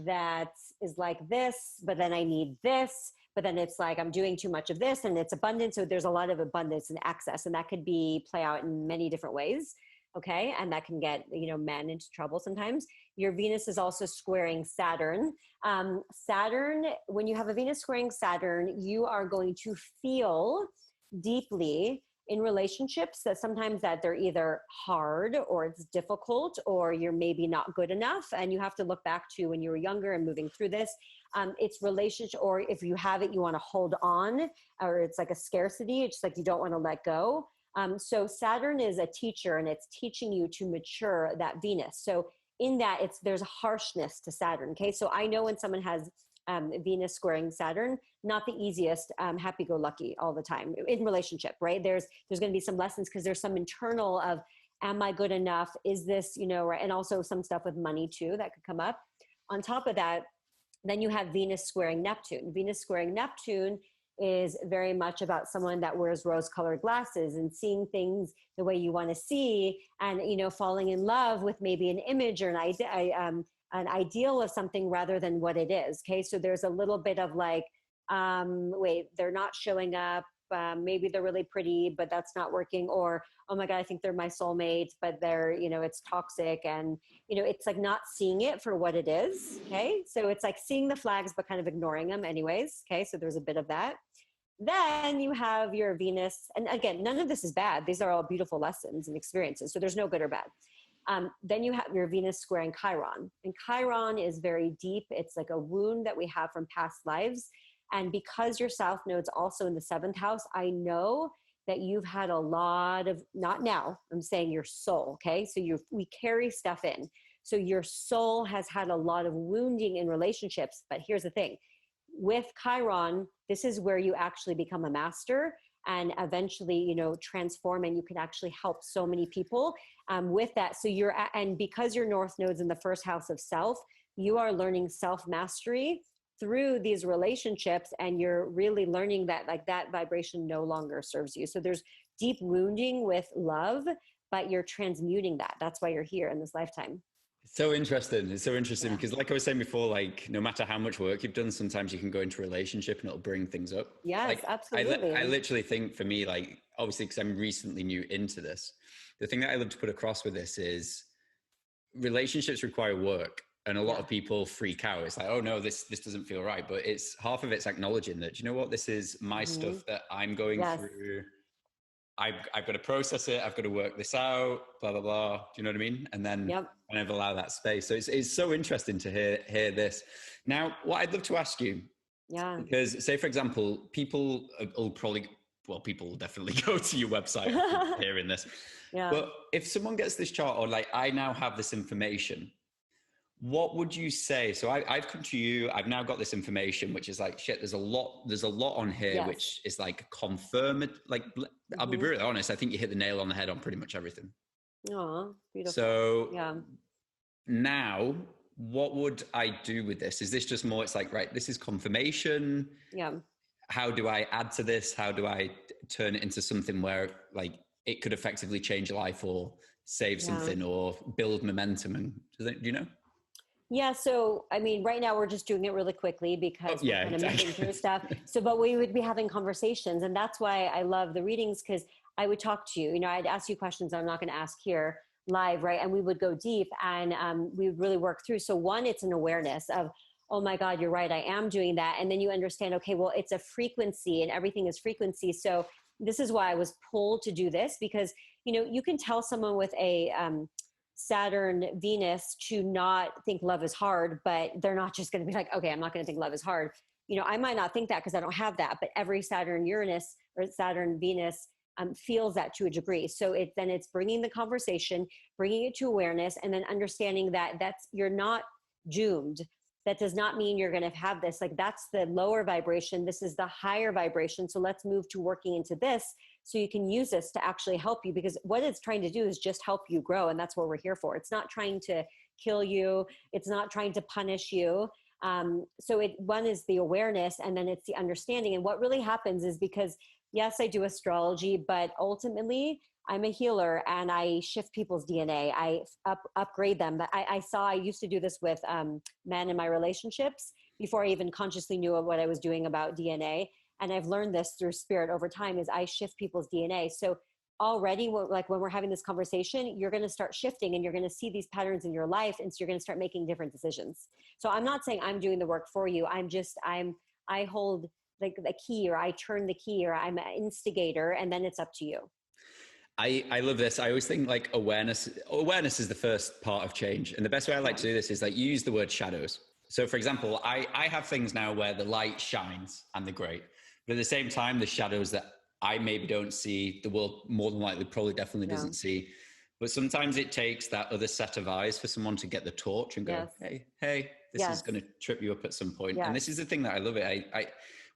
S2: that is like this, but then I need this. But then it's like, I'm doing too much of this and it's abundant. So there's a lot of abundance and access, and that could play out in many different ways. Okay. And that can get, men into trouble sometimes. Your Venus is also squaring Saturn. Saturn, when you have a Venus squaring Saturn, you are going to feel deeply in relationships that sometimes that they're either hard or it's difficult or you're maybe not good enough. And you have to look back to when you were younger and moving through this. It's relationship, or if you have it, you want to hold on, or it's like a scarcity. It's like you don't want to let go. So Saturn is a teacher and it's teaching you to mature that Venus. So in that there's a harshness to Saturn. Okay. So I know when someone has Venus squaring Saturn, not the easiest, happy-go-lucky all the time in relationship, right? There's going to be some lessons because there's some internal of, am I good enough? Is this, right? And also some stuff with money too that could come up. On top of that, then you have Venus squaring Neptune. Venus squaring Neptune is very much about someone that wears rose-colored glasses and seeing things the way you want to see, and falling in love with maybe an image or an ideal of something rather than what it is. Okay, so there's a little bit of like, wait, they're not showing up. Maybe they're really pretty, but that's not working. Or, oh my God, I think they're my soulmate, but they're, it's toxic. And, it's like not seeing it for what it is. Okay. So it's like seeing the flags, but kind of ignoring them anyways. Okay. So there's a bit of that. Then you have your Venus. And again, none of this is bad. These are all beautiful lessons and experiences. So there's no good or bad. Then you have your Venus squaring Chiron. And Chiron is very deep. It's like a wound that we have from past lives. And because your South Node's also in the 7th house, I know that you've had a lot of, not now, I'm saying your soul, okay? So we carry stuff in. So your soul has had a lot of wounding in relationships. But here's the thing. with Chiron, this is where you actually become a master and eventually, you know, transform, and you can actually help so many people with that. So and because your North Node's in the first house of self, you are learning self-mastery through these relationships, and you're really learning that like that vibration no longer serves you. So there's deep wounding with love, but you're transmuting that. That's why you're here in this lifetime.
S1: So interesting. It's so interesting because like I was saying before, like no matter how much work you've done, sometimes you can go into a relationship and it'll bring things up.
S2: Yes,
S1: like,
S2: absolutely.
S1: I literally think for me, like obviously because I'm recently new into this, the thing that I love to put across with this is relationships require work. And a lot of people freak out. It's like, oh no, this doesn't feel right. But it's half of it's acknowledging that, you know what, this is my stuff that I'm going through. I've got to process it. I've got to work this out, blah, blah, blah. Do you know what I mean? And then kind of allow that space. So it's so interesting to hear this. Now, what I'd love to ask you, because say, for example, people will definitely go to your website hearing this. But if someone gets this chart or like, I now have this information, what would you say? So I've come to you, I've now got this information, which is like, shit, there's a lot on here, which is like confirm it. Like, I'll be brutally honest. I think you hit the nail on the head on pretty much everything.
S2: Oh, beautiful.
S1: So now what would I do with this? Is this just more, it's like, right, this is confirmation. How do I add to this? How do I turn it into something where like it could effectively change your life or save something or build momentum? And do you know?
S2: Yeah. So, I mean, right now we're just doing it really quickly because we're kind of moving through stuff. So, but we would be having conversations, and that's why I love the readings, because I would talk to you, you know, I'd ask you questions I'm not going to ask here live. Right. And we would go deep and we would really work through. So one, it's an awareness of, oh my God, you're right, I am doing that. And then you understand, okay, well, it's a frequency and everything is frequency. So this is why I was pulled to do this, because, you know, you can tell someone with a, Saturn, Venus to not think love is hard, but they're not just going to be like, okay, I'm not going to think love is hard. You know, I might not think that because I don't have that, but every Saturn, Uranus or Saturn, Venus feels that to a degree. So it's bringing the conversation, bringing it to awareness, and then understanding that you're not doomed. That does not mean you're going to have this. Like that's the lower vibration. This is the higher vibration. So let's move to working into this so you can use this to actually help you, because what it's trying to do is just help you grow. And that's what we're here for. It's not trying to kill you. It's not trying to punish you. So one is the awareness, and then it's the understanding. And what really happens is, because yes, I do astrology, but ultimately I'm a healer and I shift people's DNA. I upgrade them. But I used to do this with men in my relationships before I even consciously knew what I was doing about DNA. And I've learned this through spirit over time, is I shift people's DNA. So already, like when we're having this conversation, you're going to start shifting and you're going to see these patterns in your life. And so you're going to start making different decisions. So I'm not saying I'm doing the work for you. I hold like the key, or I turn the key, or I'm an instigator, and then it's up to you.
S1: I love this. I always think like awareness is the first part of change. And the best way I like to do this is like use the word shadows. So for example, I have things now where the light shines and they're great. But at the same time, the shadows that I maybe don't see, the world more than likely probably definitely doesn't see. But sometimes it takes that other set of eyes for someone to get the torch and go, hey, this is going to trip you up at some point. And this is the thing that I love it. I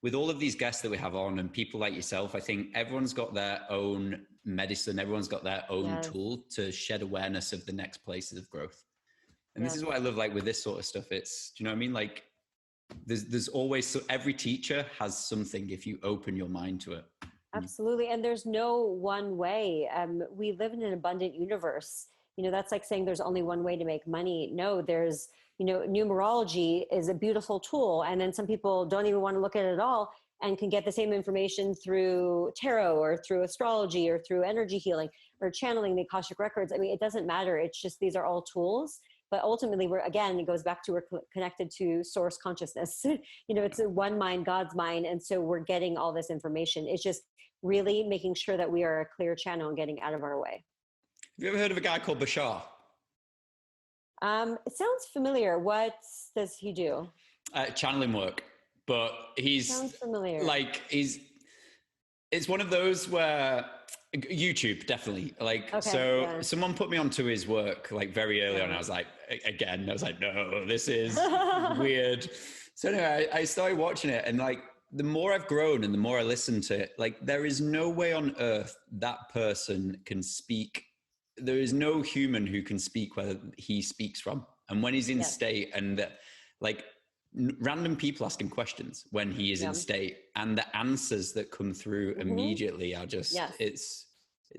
S1: with all of these guests that we have on and people like yourself, I think everyone's got their own medicine. Everyone's got their own tool to shed awareness of the next places of growth. And this is what I love, like with this sort of stuff. It's, do you know what I mean? Like there's always, so every teacher has something if you open your mind to it.
S2: Absolutely. And there's no one way. We live in an abundant universe. You know, that's like saying there's only one way to make money. No, there's, you know, numerology is a beautiful tool. And then some people don't even want to look at it at all and can get the same information through tarot or through astrology or through energy healing or channeling the Akashic records. I mean, it doesn't matter. It's just, these are all tools. But ultimately, it goes back to, we're connected to source consciousness. You know, it's a one mind, God's mind. And so we're getting all this information. It's just really making sure that we are a clear channel and getting out of our way.
S1: Have you ever heard of a guy called Bashar?
S2: It sounds familiar. What does he do?
S1: Channeling work. But
S2: sounds familiar.
S1: Like, it's one of those where YouTube, definitely. Like, someone put me onto his work like very early on. I was like, no, this is weird. So anyway, I started watching it, and like the more I've grown and the more I listen to it, like there is no way on earth that person can speak. There is no human who can speak where he speaks from. And when he's in
S2: Yes.
S1: state, and like random people asking questions when he is in state, and the answers that come through immediately are just, it's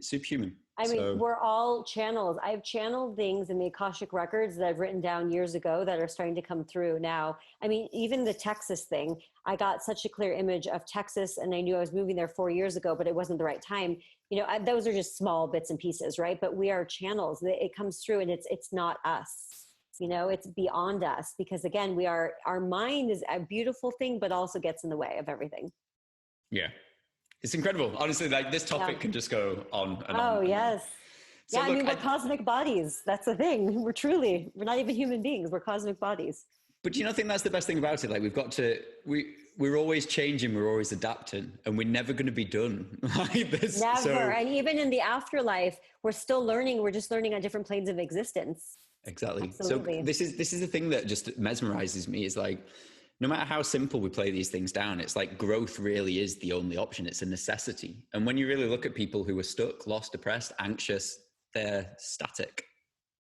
S1: superhuman.
S2: I mean, we're all channels. I've channeled things in the Akashic records that I've written down years ago that are starting to come through now. I mean, even the Texas thing, I got such a clear image of Texas, and I knew I was moving there 4 years ago, but it wasn't the right time. You know, those are just small bits and pieces, right? But we are channels. It comes through, and it's not us. You know, it's beyond us, because again, our mind is a beautiful thing, but also gets in the way of everything.
S1: Yeah. It's incredible. Honestly, like this topic can just go on and on.
S2: Oh, yes.
S1: So
S2: yeah, look, I mean, we're cosmic bodies. That's the thing. We're not even human beings. We're cosmic bodies.
S1: But do you not think that's the best thing about it? Like we're always changing, we're always adapting, and we're never going to be done like this.
S2: Never.
S1: So,
S2: and even in the afterlife, we're still learning. We're just learning on different planes of existence.
S1: Exactly.
S2: Absolutely.
S1: So this is the thing that just mesmerizes me, is like, no matter how simple we play these things down, it's like growth really is the only option. It's a necessity. And when you really look at people who are stuck, lost, depressed, anxious, they're static.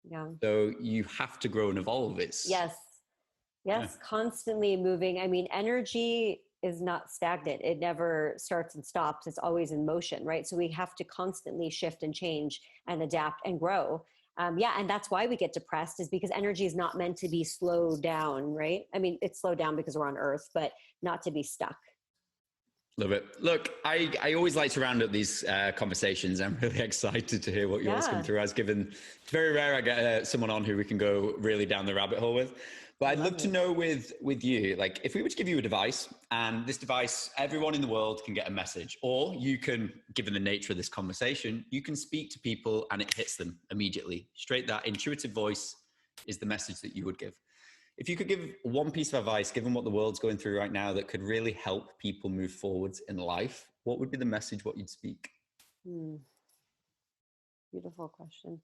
S2: Yeah.
S1: So you have to grow and evolve.
S2: Yes, constantly moving. I mean, energy is not stagnant. It never starts and stops. It's always in motion, right? So we have to constantly shift and change and adapt and grow. And that's why we get depressed, is because energy is not meant to be slowed down, right? I mean, it's slowed down because we're on Earth, but not to be stuck.
S1: Love it. Look, I always like to round up these conversations. I'm really excited to hear what yours come through. It's very rare I get someone on who we can go really down the rabbit hole with. But I'd love to know with you, like if we were to give you a device, and this device, everyone in the world can get a message, or you can, given the nature of this conversation, you can speak to people and it hits them immediately. Straight, that intuitive voice is the message that you would give. If you could give one piece of advice, given what the world's going through right now, that could really help people move forwards in life, what would be the message, what you'd speak?
S2: Beautiful question.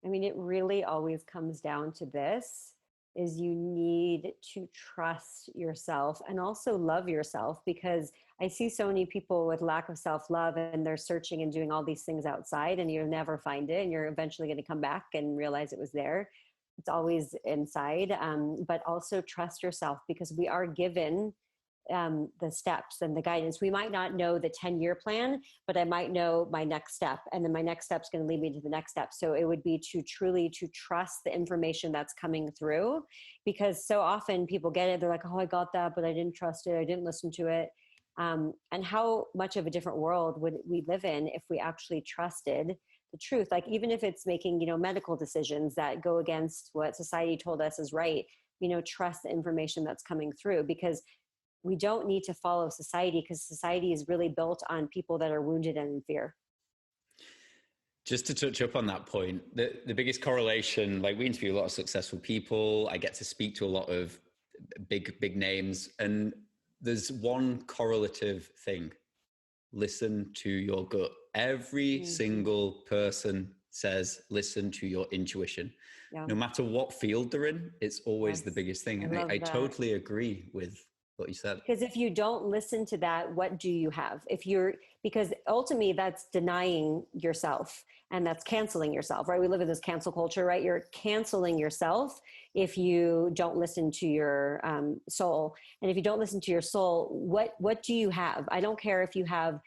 S2: I mean, it really always comes down to this, is you need to trust yourself and also love yourself, because I see so many people with lack of self-love, and they're searching and doing all these things outside, and you'll never find it. And you're eventually going to come back and realize it was there. It's always inside. But also trust yourself, because we are given the steps and the guidance. We might not know the 10-year plan, but I might know my next step, and then my next step is going to lead me to the next step. So it would be to trust the information that's coming through, because so often people get it, they're like, oh, I got that, but I didn't trust it, I didn't listen to it. And how much of a different world would we live in if we actually trusted the truth? Like, even if it's making, medical decisions that go against what society told us is right, trust the information that's coming through, because we don't need to follow society, because society is really built on people that are wounded and in fear.
S1: Just to touch up on that point, the biggest correlation, like we interview a lot of successful people, I get to speak to a lot of big names, and there's one correlative thing: listen to your gut. Every single person says, listen to your intuition. Yeah. No matter what field they're in, it's always the biggest thing. And I totally agree with what you said.
S2: Because if you don't listen to that, what do you have? Because ultimately that's denying yourself, and that's canceling yourself, right? We live in this cancel culture, right? You're canceling yourself if you don't listen to your soul. And if you don't listen to your soul, what do you have? I don't care if you have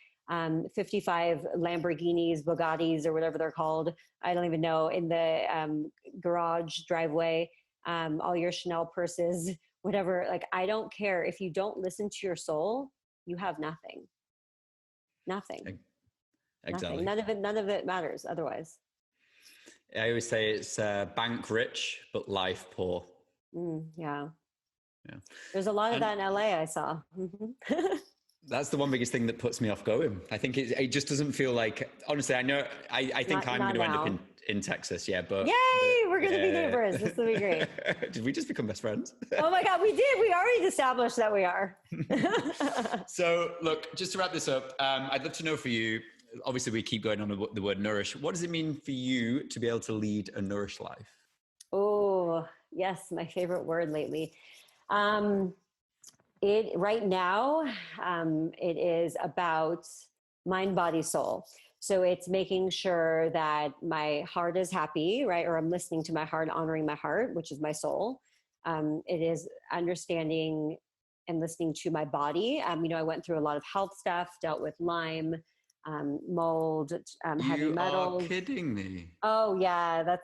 S2: 55 Lamborghinis, Bugattis, or whatever they're called. I don't even know, in the garage driveway, all your Chanel purses, whatever. Like, I don't care. If you don't listen to your soul, you have nothing. Nothing.
S1: Exactly.
S2: Nothing. None of it matters otherwise.
S1: I always say it's bank rich, but life poor.
S2: Yeah. There's a lot of that in LA, I saw.
S1: That's the one biggest thing that puts me off going. I think it just doesn't feel like, honestly, I know, I think I'm going to end up in Texas. Yeah. But
S2: yay, we're going to be neighbors. This will be great.
S1: Did we just become best friends?
S2: Oh my God, we did. We already established that we are.
S1: So look, just to wrap this up, I'd love to know for you, obviously we keep going on the word nourish. What does it mean for you to be able to lead a nourished life?
S2: Oh, Oh, yes, my favorite word lately. It right now, it is about mind, body, soul. So it's making sure that my heart is happy, right? Or I'm listening to my heart, honoring my heart, which is my soul. It is understanding and listening to my body. I went through a lot of health stuff, dealt with Lyme, mold, heavy
S1: You are
S2: metals.
S1: kidding me.
S2: Oh yeah,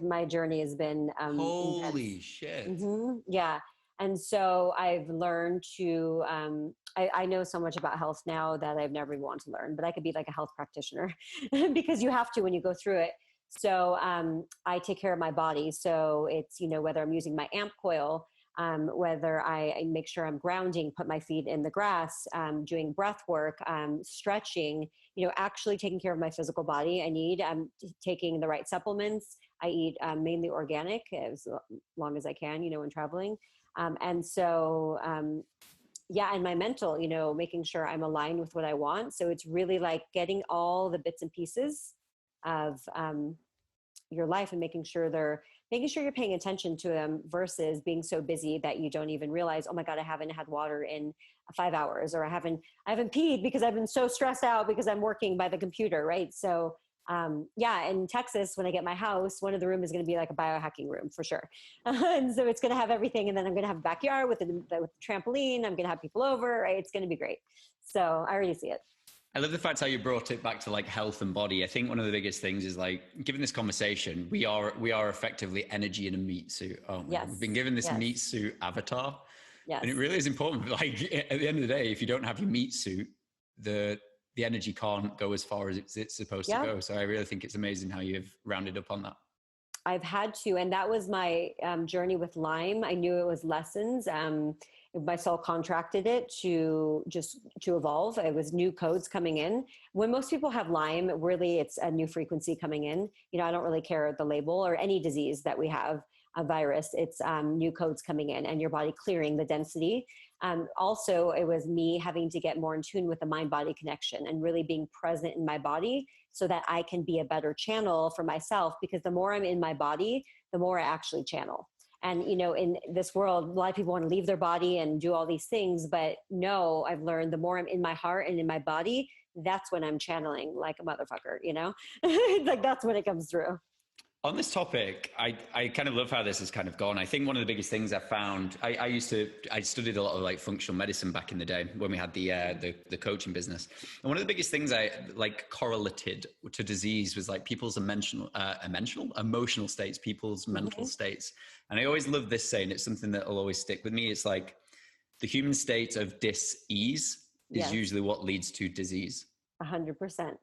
S2: my journey has been intense.
S1: Holy shit.
S2: Yeah. And so I've learned to, I know so much about health now that I've never even wanted to learn, but I could be like a health practitioner because you have to when you go through it. So I take care of my body. So it's, whether I'm using my amp coil, whether I make sure I'm grounding, put my feet in the grass, doing breath work, stretching, actually taking care of my physical body. I'm taking the right supplements. I eat mainly organic as long as I can, when traveling. And so, yeah, and my mental, making sure I'm aligned with what I want. So it's really like getting all the bits and pieces of your life and making sure you're paying attention to them versus being so busy that you don't even realize, oh my God, I haven't had water in 5 hours, or I haven't peed because I've been so stressed out because I'm working by the computer. Right. So, yeah, in Texas, when I get my house, one of the rooms is going to be like a biohacking room for sure. And so it's going to have everything. And then I'm going to have a backyard with the trampoline. I'm going to have people over, right? It's going to be great. So I already see it.
S1: I love the fact how you brought it back to like health and body. I think one of the biggest things is like, given this conversation, we are effectively energy in a meat suit.
S2: Yes.
S1: We've been given this meat suit avatar.
S2: Yes.
S1: And it really is important. Like at the end of the day, if you don't have your meat suit, the energy can't go as far as it's supposed to go. So I really think it's amazing how you've rounded up on that.
S2: I've had to, and that was my journey with Lyme. I knew it was lessons. My soul contracted it to evolve. It was new codes coming in. When most people have Lyme, really it's a new frequency coming in. I don't really care the label or any disease that we have, a virus. It's new codes coming in and your body clearing the density. Also, it was me having to get more in tune with the mind-body connection and really being present in my body so that I can be a better channel for myself, because the more I'm in my body, the more I actually channel. And, in this world, a lot of people want to leave their body and do all these things, but no, I've learned the more I'm in my heart and in my body, that's when I'm channeling like a motherfucker, like that's when it comes through.
S1: On this topic, I kind of love how this has kind of gone. I think one of the biggest things I found, I studied a lot of like functional medicine back in the day when we had the coaching business. And one of the biggest things I like correlated to disease was like people's emotional states, people's mental states. And I always love this saying, it's something that will always stick with me. It's like the human state of dis-ease is usually what leads to disease.
S2: 100%.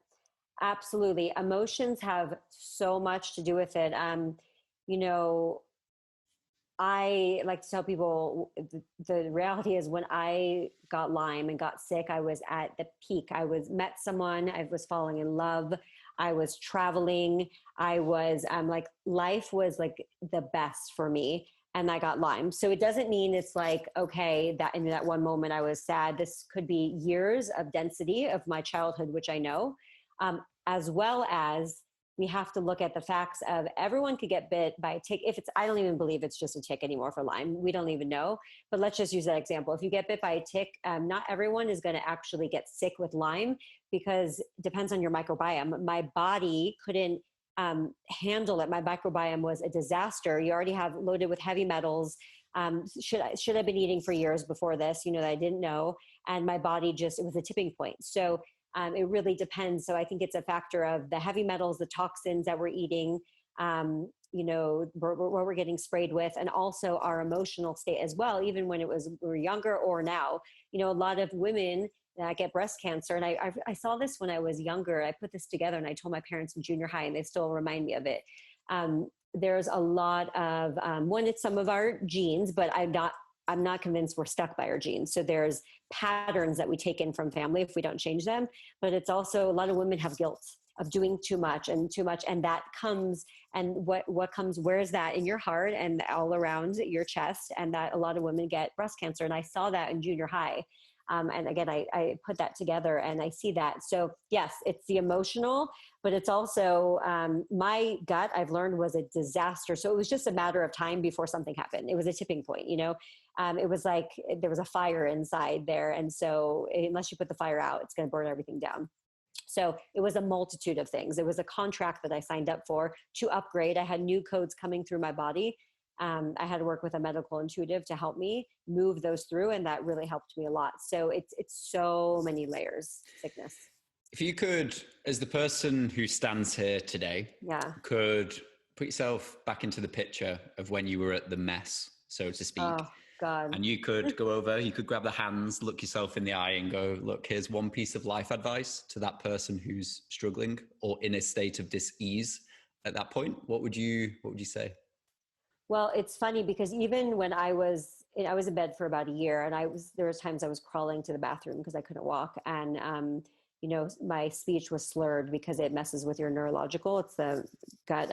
S2: Absolutely. Emotions have so much to do with it. I like to tell people the reality is when I got Lyme and got sick, I was at the peak. Met someone, I was falling in love. I was traveling. I was like, life was like the best for me. And I got Lyme. So it doesn't mean it's like, okay, that in that one moment I was sad. This could be years of density of my childhood, which I know. As well as we have to look at the facts of everyone could get bit by a tick. I don't even believe it's just a tick anymore for Lyme. We don't even know, but let's just use that example. If you get bit by a tick, not everyone is going to actually get sick with Lyme because it depends on your microbiome. My body couldn't handle it. My microbiome was a disaster. You already have loaded with heavy metals. Should have been eating for years before this, that I didn't know. And my body it was a tipping point. So it really depends. So I think it's a factor of the heavy metals, the toxins that we're eating, what we're getting sprayed with, and also our emotional state as well, even when we were younger or now. A lot of women that get breast cancer, and I saw this when I was younger. I put this together and I told my parents in junior high, and they still remind me of it. There's a lot of, one, it's some of our genes, but I'm not convinced we're stuck by our genes. So there's patterns that we take in from family if we don't change them. But it's also a lot of women have guilt of doing too much, and that comes, and what comes, where is that in your heart and all around your chest? And that a lot of women get breast cancer. And I saw that in junior high. And again, I put that together and I see that. So yes, it's the emotional, but it's also my gut, I've learned, was a disaster. So it was just a matter of time before something happened. It was a tipping point, you know. It was like there was a fire inside there. And so unless you put the fire out, it's going to burn everything down. So it was a multitude of things. It was a contract that I signed up for to upgrade. I had new codes coming through my body. I had to work with a medical intuitive to help me move those through, and that really helped me a lot. So it's so many layers, sickness.
S1: If you could, as the person who stands here today, could put yourself back into the picture of when you were at the mess, so to speak.
S2: Oh, God.
S1: And you could go over, you could grab the hands, look yourself in the eye and go, look, here's one piece of life advice to that person who's struggling or in a state of dis-ease at that point. What would you say?
S2: Well, it's funny because even when I was in bed for about a year, and there was times I was crawling to the bathroom because I couldn't walk. And, you know, my speech was slurred because it messes with your neurological. It's the gut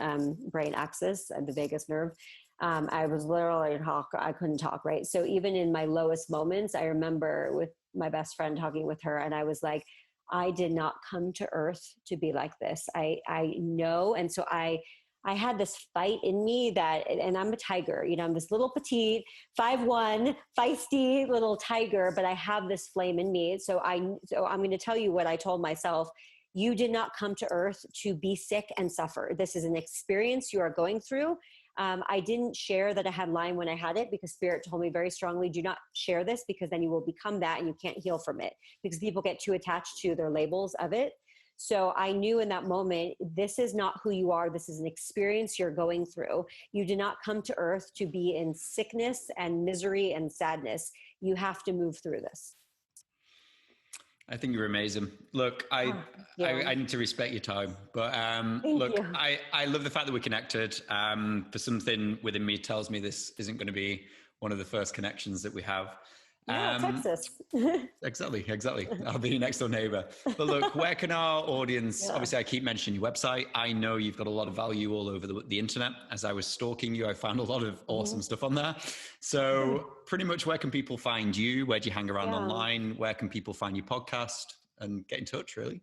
S2: brain axis and the vagus nerve. I was literally I couldn't talk, right? So even in my lowest moments, I remember with my best friend talking with her, and I was like, I did not come to earth to be like this. I know. And so I had this fight in me and I'm a tiger, you know, I'm this little petite 5'1", feisty little tiger, but I have this flame in me. So I'm going to tell you what I told myself. You did not come to earth to be sick and suffer. This is an experience you are going through. I didn't share that I had Lyme when I had it because Spirit told me very strongly, do not share this because then you will become that and you can't heal from it, because people get too attached to their labels of it. So I knew in that moment, this is not who you are. This is an experience you're going through. You did not come to earth to be in sickness and misery and sadness. You have to move through this.
S1: I think you're amazing. Look, I need to respect your time, but look, I love the fact that we're connected. For something within me tells me this isn't going to be one of the first connections that we have.
S2: Texas.
S1: Exactly. I'll be your next door neighbor. But look, where can our audience, obviously I keep mentioning your website. I know you've got a lot of value all over the internet. As I was stalking you, I found a lot of awesome stuff on there. So pretty much where can people find you? Where do you hang around online? Where can people find your podcast and get in touch, really?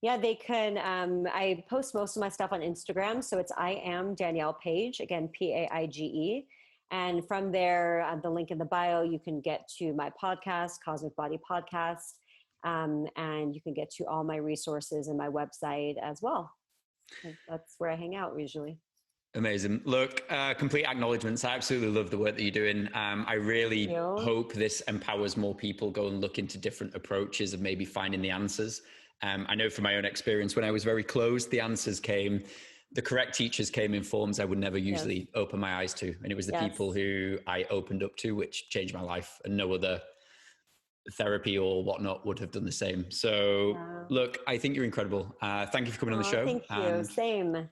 S2: Yeah, they can. I post most of my stuff on Instagram. So it's I am Danielle Paige, again, Paige. And from there, the link in the bio, you can get to my podcast, Cosmic Body Podcast, and you can get to all my resources and my website as well. That's where I hang out usually.
S1: Amazing. Look, complete acknowledgements. I absolutely love the work that you're doing. I really hope this empowers more people go and look into different approaches of maybe finding the answers. I know from my own experience, when I was very closed, the answers came. The correct teachers came in forms I would never usually open my eyes to. And it was the people who I opened up to, which changed my life, and no other therapy or whatnot would have done the same. So look, I think you're incredible. Thank you for coming on the show.
S2: Thank you. Same.